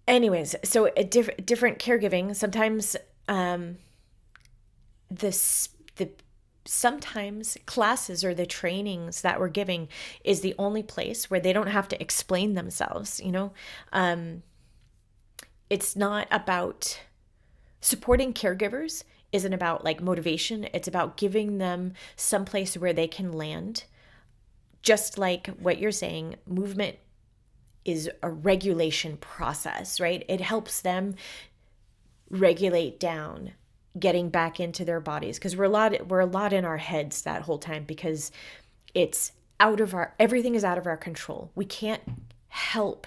A: Anyways, so a different caregiving. Sometimes the sometimes classes or the trainings that we're giving is the only place where they don't have to explain themselves. It's not about supporting caregivers, isn't about like motivation. It's about giving them some place where they can land. Just like what you're saying, movement is a regulation process, right? It helps them regulate down, getting back into their bodies, because we're a lot in our heads that whole time, because it's everything is out of our control. We can't help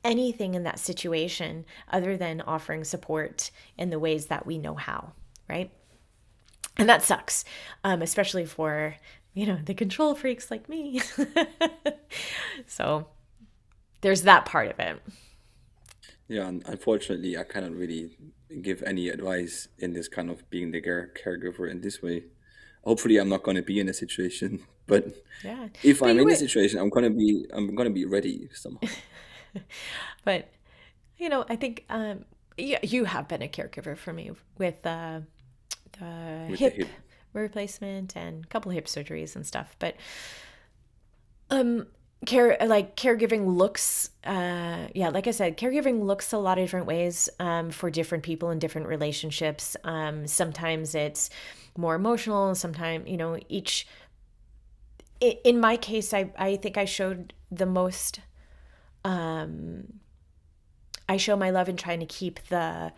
A: anything in that situation other than offering support in the ways that we know how, right? And that sucks, especially for the control freaks like me. So there's that part of it.
B: Yeah, unfortunately, I cannot really give any advice in this kind of being the caregiver in this way. Hopefully, I'm not going to be in a situation, but
A: Yeah.
B: if
A: But
B: I'm
A: you
B: in a
A: would,
B: situation, I'm gonna be ready somehow
A: but I think you have been a caregiver for me with the
B: with the
A: hip
B: hip.
A: replacement and a couple hip surgeries and stuff. But um caregiving looks yeah, like I said, caregiving looks a lot of different ways for different people in different relationships. Sometimes it's more emotional, sometimes each in my case, I think I showed the most I show my love in trying to keep the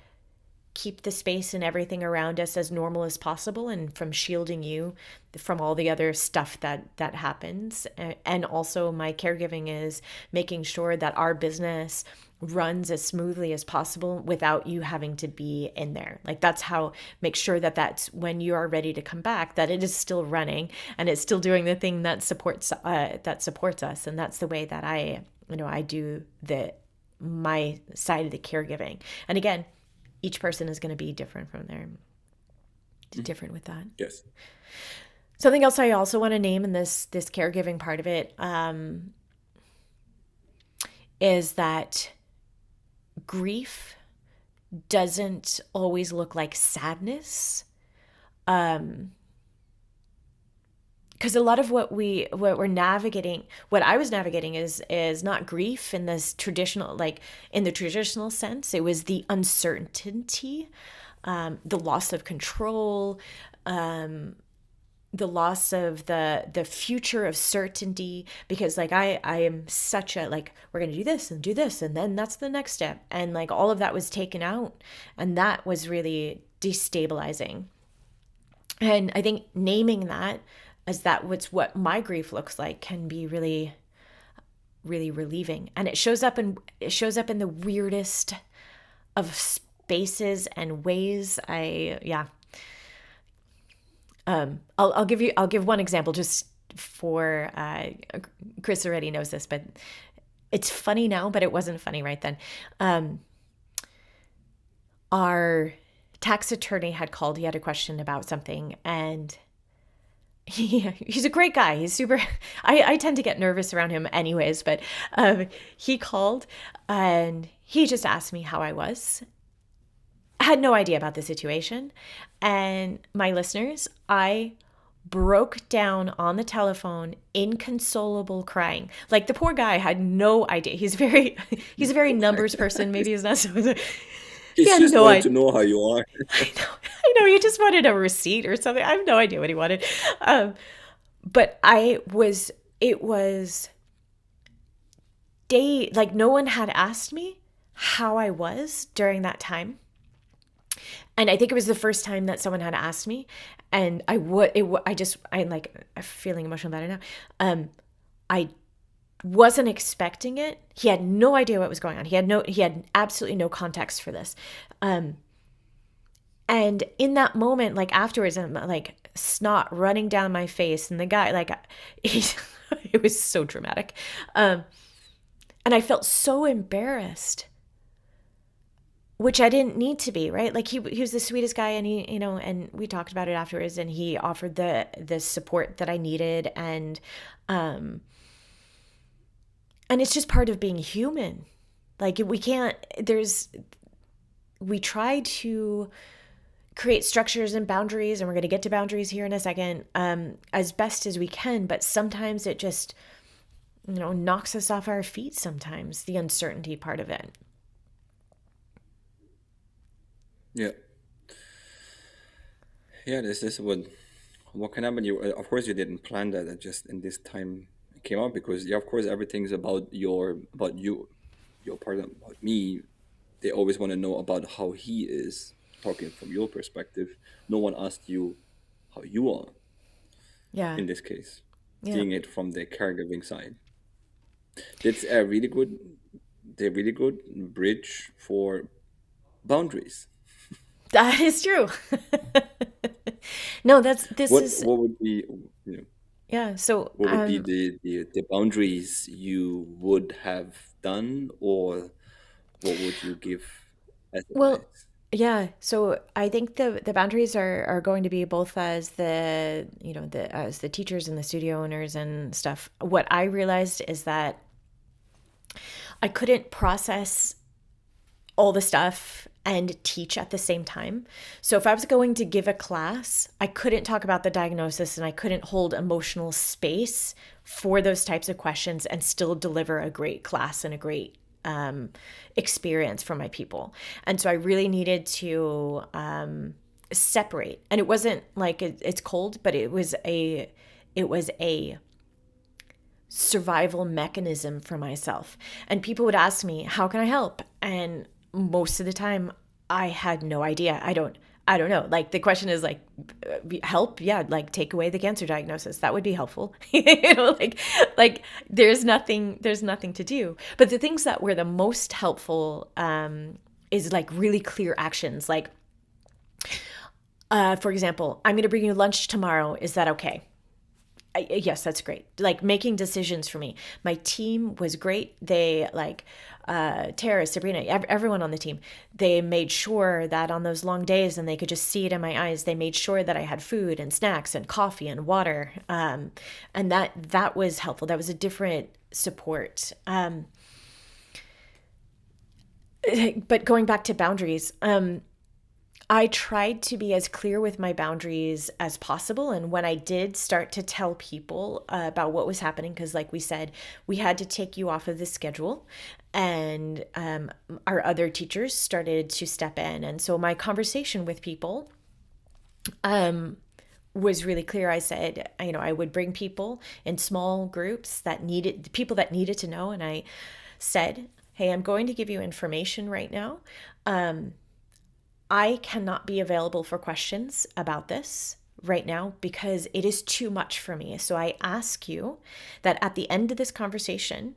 A: space and everything around us as normal as possible, and from shielding you from all the other stuff that happens. And also my caregiving is making sure that our business runs as smoothly as possible without you having to be in there. Like, that's how make sure that that's when you are ready to come back, that it is still running and it's still doing the thing that supports us. And that's the way that I do the my side of the caregiving. And again, each person is going to be different from there,
B: Mhm.
A: different with that.
B: Yes.
A: Something else I also want to name in this caregiving part of it is that grief doesn't always look like sadness. Because a lot of what I was navigating is not grief in this traditional, like in the traditional sense. It was the uncertainty, the loss of control, the loss of the future of certainty. Because like I am such a, like, we're gonna do this and then that's the next step, and like all of that was taken out, and that was really destabilizing. And I think naming that as that what's what my grief looks like can be really, really relieving. And it shows up in the weirdest of spaces and ways. I'll give one example just for Chris already knows this, but it's funny now, but it wasn't funny right then. Our tax attorney had called. He had a question about something, and he's a great guy. He's super. I tend to get nervous around him anyways, but he called and he just asked me how I was. I had no idea about the situation. And my listeners, I broke down on the telephone, inconsolable crying. Like, the poor guy had no idea. He's a very numbers person. Maybe he's not so. He
B: He's
A: had
B: just
A: no
B: wanted to
A: idea.
B: know how you are.
A: I know. He just wanted a receipt or something. I have no idea what he wanted. But it was like no one had asked me how I was during that time. And I think it was the first time that someone had asked me, and I'm like, I'm feeling emotional about it now. I wasn't expecting it. He had no idea what was going on. He had absolutely no context for this. And in that moment, like afterwards, I'm like snot running down my face, and the guy, like, it was so dramatic. And I felt so embarrassed, which I didn't need to be, right? Like, he was the sweetest guy, and and we talked about it afterwards, and he offered the support that I needed, and it's just part of being human. Like, we can't there's we try to create structures and boundaries, and we're going to get to boundaries here in a second, as best as we can, but sometimes it just knocks us off our feet, sometimes the uncertainty part of it.
B: Yeah, yeah. This is what can happen. You of course you didn't plan that. It just in this time it came out because yeah, of course everything's about you, your partner, about me. They always want to know about how he is talking from your perspective. No one asked you how you are
A: Yeah.
B: in this case,
A: Yeah.
B: seeing it from the caregiving side. That's a really good, they're really good bridge for boundaries.
A: That is true. No, this is
B: What would be, you know,
A: yeah. So
B: what would be the boundaries you would have done or What would you give as
A: Well,
B: advice?
A: yeah. So I think the boundaries are going to be both as the, the as the teachers and the studio owners and stuff. What I realized is that I couldn't process all the stuff and teach at the same time. So if I was going to give a class, I couldn't talk about the diagnosis and I couldn't hold emotional space for those types of questions and still deliver a great class and a great experience for my people. And so I really needed to separate. And it wasn't like it's cold, but it was a survival mechanism for myself. And people would ask me, "How can I help?" And most of the time I had no idea. I don't know. Like the question is like help, yeah, like take away the cancer diagnosis. That would be helpful. Like there's nothing to do. But the things that were the most helpful is like really clear actions. Like for example, I'm going to bring you lunch tomorrow. Is that okay? Yes, that's great. Like making decisions for me. My team was great. They like Tara, Sabrina, everyone on the team. They made sure that on those long days, and they could just see it in my eyes. They made sure that I had food and snacks and coffee and water, and that was helpful. That was a different support. But going back to boundaries, I tried to be as clear with my boundaries as possible. And when I did start to tell people about what was happening, because like we said, we had to take you off of the schedule, and our other teachers started to step in. And so my conversation with people was really clear. I said, I would bring people in small groups that needed, people that needed to know. And I said, hey, I'm going to give you information right now. I cannot be available for questions about this right now because it is too much for me. So I ask you that at the end of this conversation,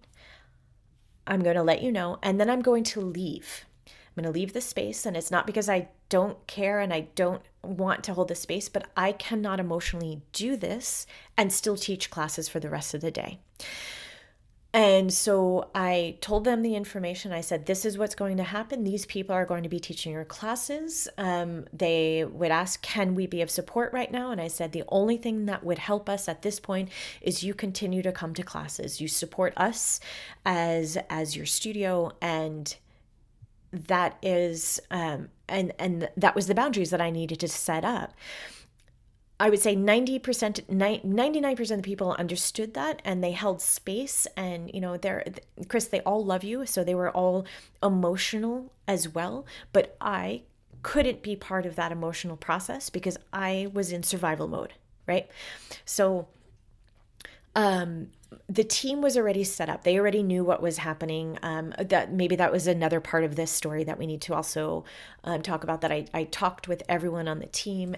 A: I'm going to let you know, and then I'm going to leave. I'm going to leave the space, and it's not because I don't care and I don't want to hold the space, but I cannot emotionally do this and still teach classes for the rest of the day. And so I told them the information. I said, this is what's going to happen. These people are going to be teaching your classes. They would ask, can we be of support right now? And I said, the only thing that would help us at this point is you continue to come to classes. You support us as your studio. And that is, and that was the boundaries that I needed to set up. I would say 90%, 99% of the people understood that, and they held space. And, they're, Chris, they all love you. So they were all emotional as well. But I couldn't be part of that emotional process because I was in survival mode, right? So the team was already set up. They already knew what was happening. That was another part of this story that we need to also talk about, that I talked with everyone on the team.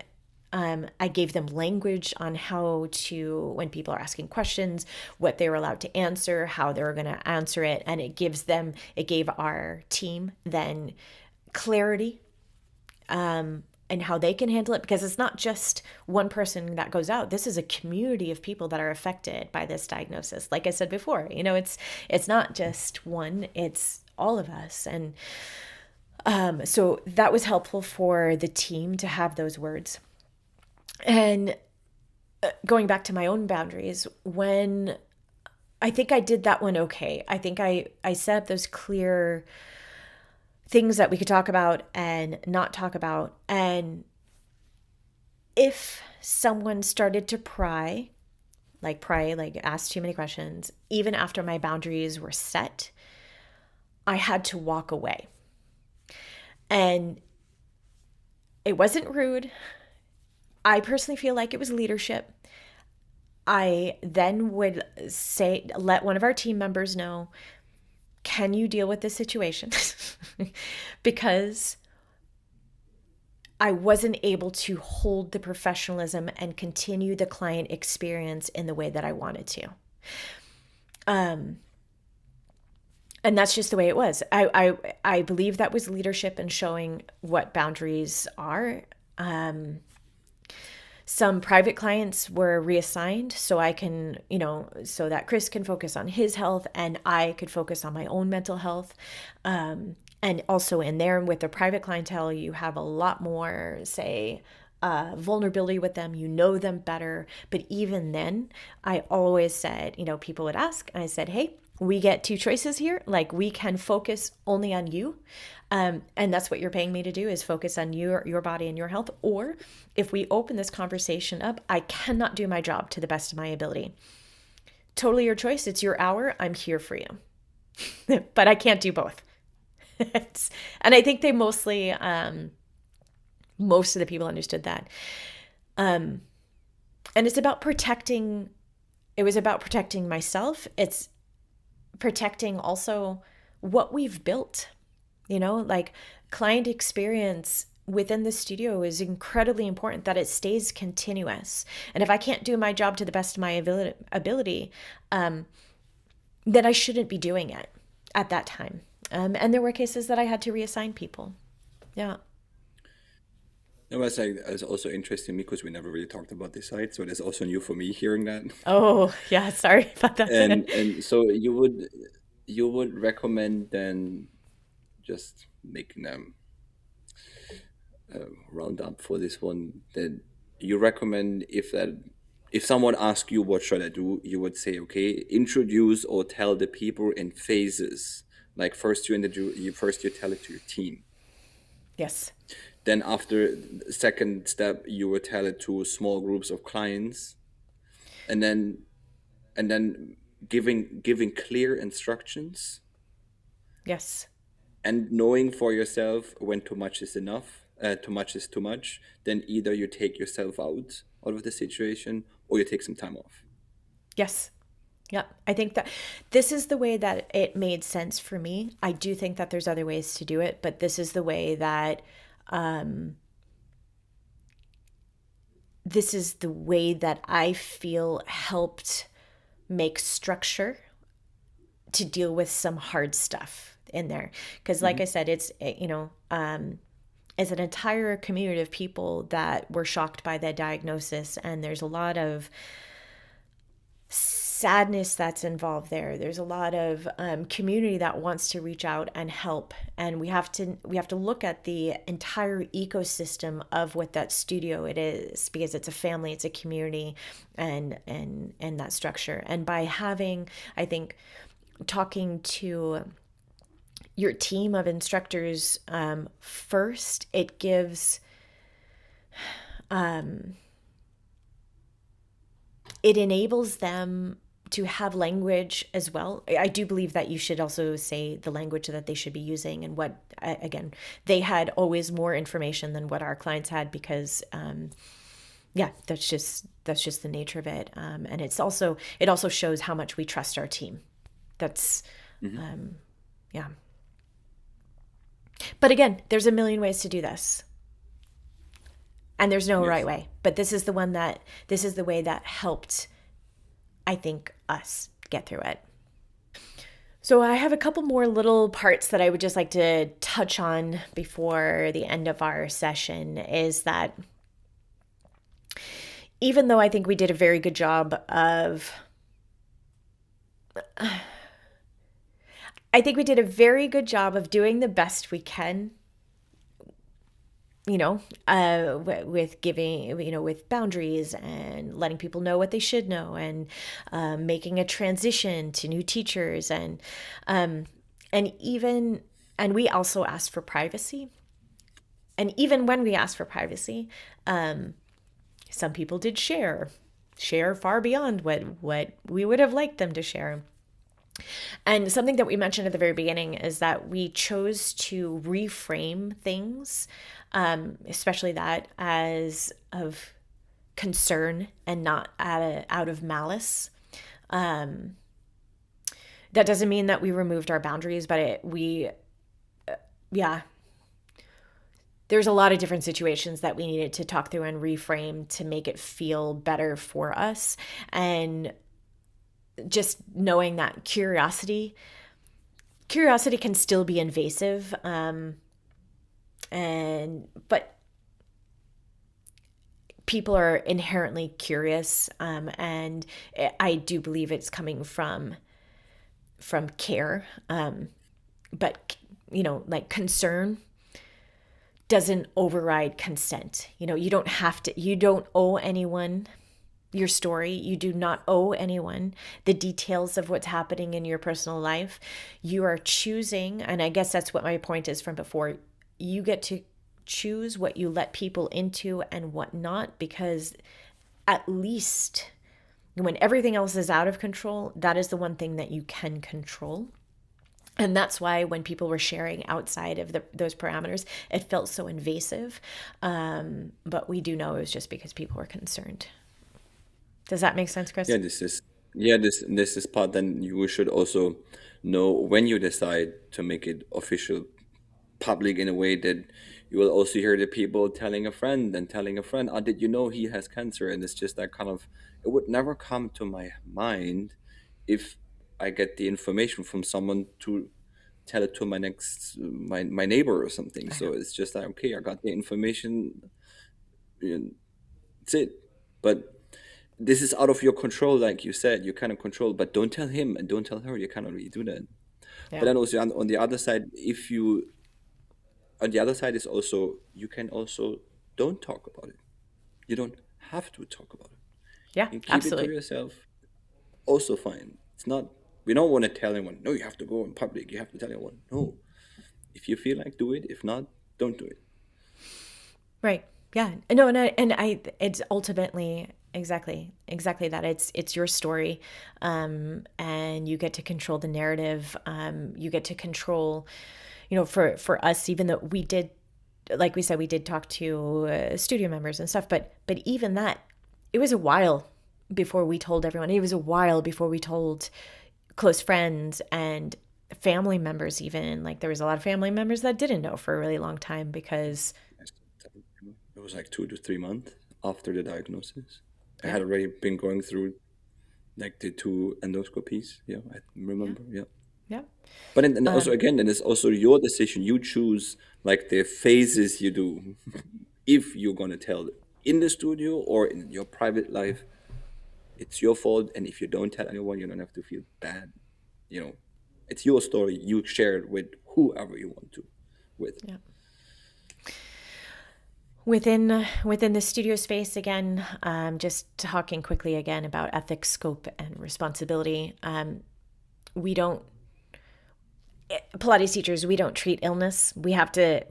A: I gave them language on how to, when people are asking questions, what they were allowed to answer, how they were going to answer it. And it gave our team then clarity and how they can handle it, because it's not just one person that goes out. This is a community of people that are affected by this diagnosis. Like I said before, it's not just one, it's all of us. And so that was helpful for the team to have those words. And going back to my own boundaries, when I think I did that one okay. I think I set up those clear things that we could talk about and not talk about. And if someone started to like ask too many questions, even after my boundaries were set, I had to walk away. And it wasn't rude. I personally feel like it was leadership. I then would let one of our team members know, can you deal with this situation? Because I wasn't able to hold the professionalism and continue the client experience in the way that I wanted to. And that's just the way it was. I believe that was leadership and showing what boundaries are. Some private clients were reassigned so I can, so that Chris can focus on his health and I could focus on my own mental health. And also in there with the private clientele, you have a lot more, say, vulnerability with them. You know them better. But even then, I always said, people would ask, and I said, hey, we get two choices here. Like, we can focus only on you. And that's what you're paying me to do, is focus on your body and your health. Or if we open this conversation up, I cannot do my job to the best of my ability. Totally your choice. It's your hour. I'm here for you. But I can't do both. And I think they most of the people understood that. And it's about protecting, it was about protecting myself. It's protecting also what we've built, like client experience within the studio is incredibly important, that it stays continuous. And if I can't do my job to the best of my ability, then I shouldn't be doing it at that time. And there were cases that I had to reassign people. Yeah.
B: It was like it's also interesting because we never really talked about this side, so it's also new for me hearing that.
A: Oh, yeah. Sorry about that.
B: And so you would recommend then just making them round up for this one, that you recommend, if someone asks you what should I do, you would say, okay, introduce or tell the people in phases. Like first you tell it to your team.
A: Yes.
B: Then after the second step, you would tell it to small groups of clients, and then giving clear instructions,
A: Yes.
B: and knowing for yourself when too much is enough, too much is too much. Then either you take yourself out of the situation, or you take some time off.
A: Yes. Yeah. I think that this is the way that it made sense for me. I do think that there's other ways to do it, but this is the way that I feel helped make structure to deal with some hard stuff in there. Because, like I
B: Hmm.
A: said, it's an entire community of people that were shocked by the diagnosis, and there's a lot of sadness that's involved there. There's a lot of community that wants to reach out and help, and we have to look at the entire ecosystem of what that studio it is, because it's a family, it's a community, and that structure. And by having, I think, talking to your team of instructors first, it enables them to have language as well. I do believe that you should also say the language that they should be using, and what, again, they had always more information than what our clients had, because yeah, that's just the nature of it. And it also shows how much we trust our team. That's
B: Hmm.
A: Yeah. But again, there's a million ways to do this, and there's no right
B: Yes.
A: way. But this is the way that helped, I think, us get through it. So I have a couple more little parts that I would just like to touch on before the end of our session. Is that even though I think we did a very good job of, I think we did a very good job of doing the best we can, with giving, with boundaries and letting people know what they should know, and making a transition to new teachers, and even, and we also asked for privacy. And even when we asked for privacy, some people did share far beyond what we would have liked them to share. And something that we mentioned at the very beginning is that we chose to reframe things, especially that, as of concern and not out of malice. That doesn't mean that we removed our boundaries, but yeah, there's a lot of different situations that we needed to talk through and reframe to make it feel better for us. And just knowing that curiosity can still be invasive, and but people are inherently curious, and I do believe it's coming from care, but like concern doesn't override consent. You don't have to, you don't owe anyone your story. You do not owe anyone the details of what's happening in your personal life. You are choosing, and I guess that's what my point is from before. You get to choose what you let people into and what not, because at least when everything else is out of control, that is the one thing that you can control. And that's why when people were sharing outside of those parameters, it felt so invasive. But we do know it was just because people were concerned. Does that make sense,
B: Yeah,
A: Chris?
B: this is part. Then you should also know when you decide to make it official, public, in a way that you will also hear the people telling a friend and telling a friend, "Oh, did you know he has cancer?" And it's just that kind of, it would never come to my mind if I get the information from someone to tell it to my neighbor or something.
A: I know.
B: So it's just like, okay, I got the information, and that's it. But this is out of your control, like you said, you cannot control. But don't tell him and don't tell her. You cannot really do that. But
A: Yeah.
B: then also on the other side, if you on the other side is also, you can also don't talk about it. You don't have to talk about it.
A: Yeah,
B: You can keep it to
A: absolutely.
B: yourself. Also fine. It's not. We don't want to tell anyone. No, you have to go in public. You have to tell anyone. No. If you feel like, do it. If not, don't do it.
A: Right. Yeah. No, and I it's ultimately exactly that. It's your story, and you get to control the narrative. You get to control, for us, even though we did, like we said, we did talk to studio members and stuff, but even that, it was a while before we told everyone. It was a while before we told close friends and family members. Even like there was a lot of family members that didn't know for a really long time because
B: Yes. It was like 2 to 3 months after the diagnosis. I
A: yeah,
B: had already been going through like the two endoscopies. Yeah, I
A: yeah,
B: remember. Yeah.
A: yeah.
B: But and also again, then it's also your decision. You choose like the phases you do. If you're gonna tell in the studio or in your private life, it's your fault. And if you don't tell anyone, you don't have to feel bad. You know, it's your story. You share it with whoever you want to with.
A: Yeah. Within the studio space again, just talking quickly again about ethics, scope, and responsibility. We don't Pilates teachers. We don't treat illness. We have to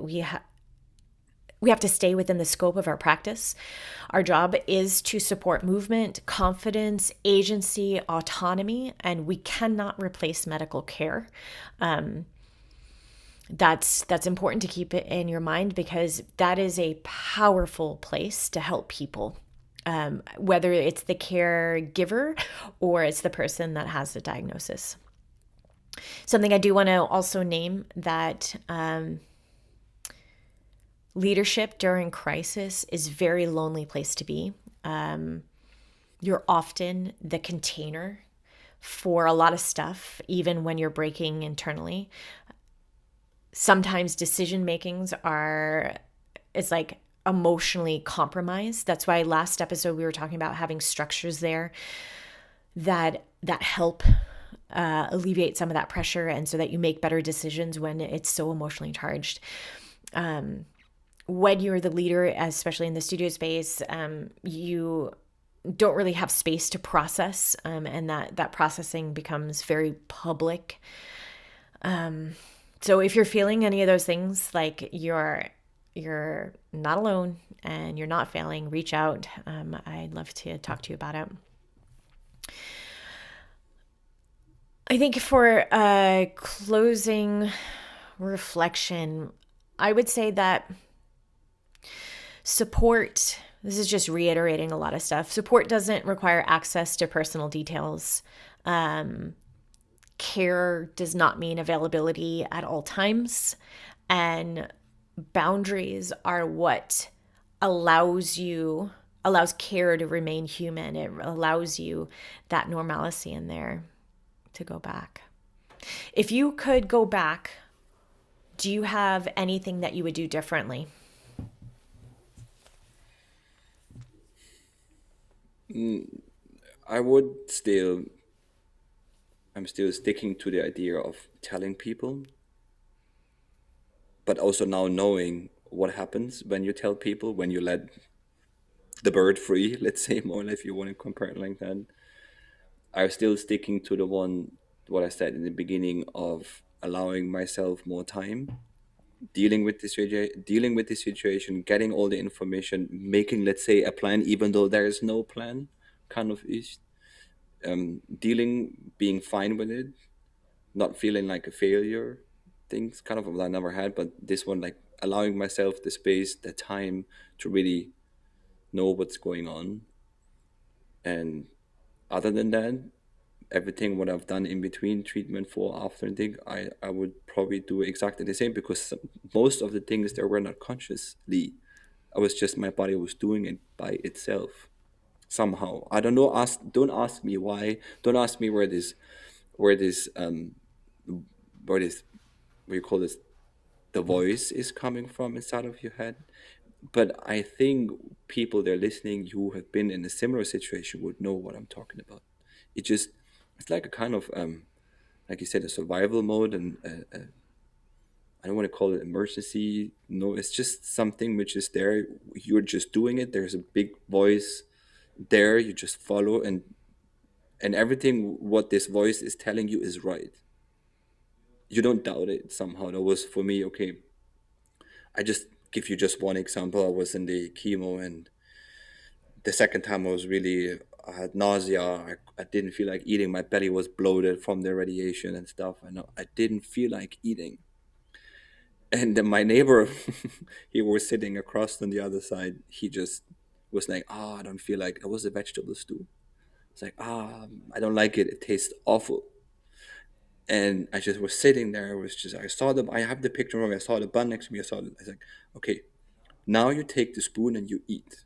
A: stay within the scope of our practice. Our job is to support movement, confidence, agency, autonomy, and we cannot replace medical care. That's important to keep it in your mind because that is a powerful place to help people, whether it's the caregiver or it's the person that has the diagnosis. Something I do want to also name that leadership during crisis is a very lonely place to be. You're often the container for a lot of stuff, even when you're breaking internally. Sometimes decision makings are, it's like emotionally compromised. That's why last episode we were talking about having structures there that help alleviate some of that pressure, and so that you make better decisions when it's so emotionally charged. When you're the leader, especially in the studio space, you don't really have space to process, and that processing becomes very public. So if you're feeling any of those things, like you're not alone and you're not failing, reach out. I'd love to talk to you about it. I think for a closing reflection, I would say that support, this is just reiterating a lot of stuff. Support doesn't require access to personal details. Care does not mean availability at all times. And boundaries are what allows care to remain human. It allows you that normalcy in there to go back. If you could go back, do you have anything that you would do differently?
B: I would still, I'm still sticking to the idea of telling people. but also now knowing what happens when you tell people, when you let the bird free, let's say, more or less, if you want to compare it like that. I'm still sticking to the one, what I said in the beginning, of allowing myself more time, dealing with the situation, getting all the information, making, let's say, a plan, even though there is no plan, kind of is, dealing, being fine with it, not feeling like a failure. Things kind of I never had, but this one, like allowing myself the space, the time to really know what's going on. And other than that, everything what I've done in between treatment, for, after, and thing, I would probably do exactly the same, because most of the things there were not consciously. I was just, my body was doing it by itself somehow. I don't know. Don't ask me why. Don't ask me where this where this what you call this, the voice is coming from inside of your head. But I think people that are listening who have been in a similar situation would know what I'm talking about. It just, it's like a kind of like you said, a survival mode, and I don't want to call it emergency. No, it's just something which is there. You're just doing it. There's a big voice there. You just follow, and everything what this voice is telling you is right. You don't doubt it somehow. That was for me. Okay, I just give you just one example. I was in the chemo, and the second time I was really, I had nausea. I didn't feel like eating. My belly was bloated from the radiation and stuff. I didn't feel like eating. And then my neighbor, he was sitting across on the other side. He just was like, "Ah, I don't feel like." It was a vegetable stew. It's like, "Ah, I don't like it. It tastes awful." And I just was sitting there. It was just, I saw the, I have the picture of me. I saw the bun next to me. I saw it. I was like, "Okay, now you take the spoon and you eat.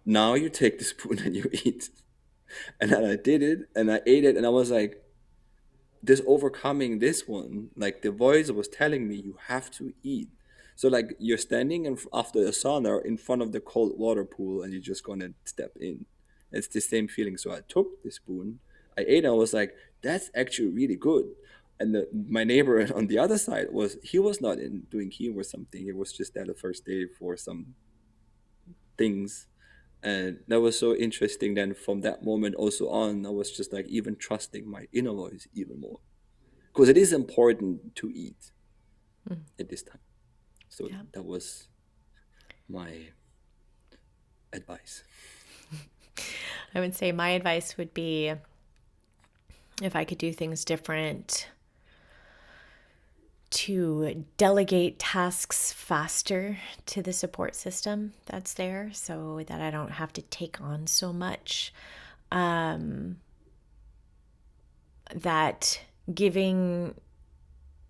B: Now you take the spoon and you eat." And then I did it, and I ate it, and I was like, this overcoming this one, like the voice was telling me you have to eat. So like you're standing after a sauna in front of the cold water pool, and you're just gonna step in. It's the same feeling. So I took the spoon, I ate, and I was like, that's actually really good. And my neighbor on the other side was, he was not in doing chemo or something. He was just there the first day for some things. And that was so interesting. Then from that moment also on, I was just like even trusting my inner voice even more, because it is important to eat
A: Mm.
B: at this time. So
A: Yeah.
B: that was my advice.
A: I would say my advice would be, if I could do things different, to delegate tasks faster to the support system that's there so that I don't have to take on so much. That giving,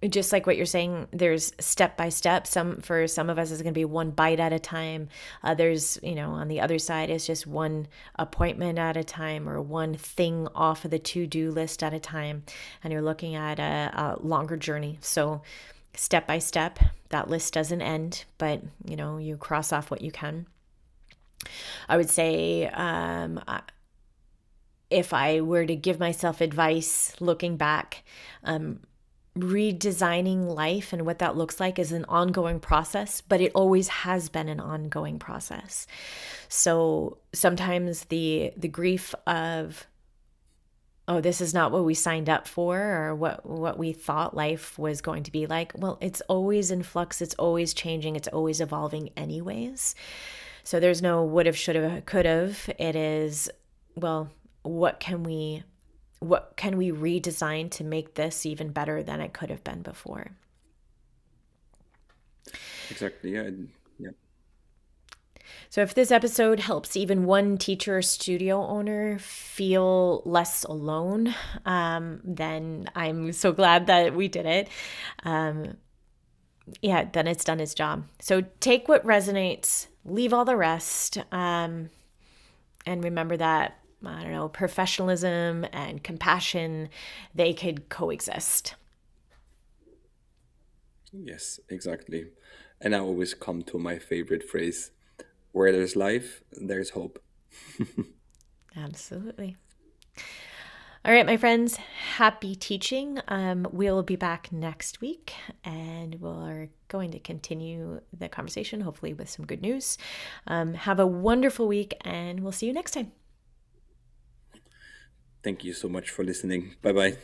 A: just like what you're saying, there's step by step. For some of us is going to be one bite at a time. Others, on the other side is just one appointment at a time, or one thing off of the to-do list at a time, and you're looking at a longer journey. So step by step, that list doesn't end, but you cross off what you can. I would say, if I were to give myself advice looking back, redesigning life and what that looks like is an ongoing process, but it always has been an ongoing process. So sometimes the grief of, oh, this is not what we signed up for, or what we thought life was going to be like. Well, it's always in flux, it's always changing, it's always evolving anyways. So there's no would have, should have, could have. It is, well, what can we redesign to make this even better than it could have been before?
B: Exactly. Yeah. Yeah.
A: So if this episode helps even one teacher or studio owner feel less alone, then I'm so glad that we did it. Yeah, then it's done its job. So take what resonates, leave all the rest, and remember that, I don't know, professionalism and compassion, they could coexist.
B: Yes, exactly. And I always come to my favorite phrase: where there's life, there's hope.
A: Absolutely. All right, my friends, happy teaching. We'll be back next week and we're going to continue the conversation, hopefully with some good news. Have a wonderful week and we'll see you next time.
B: Thank you so much for listening. Bye bye.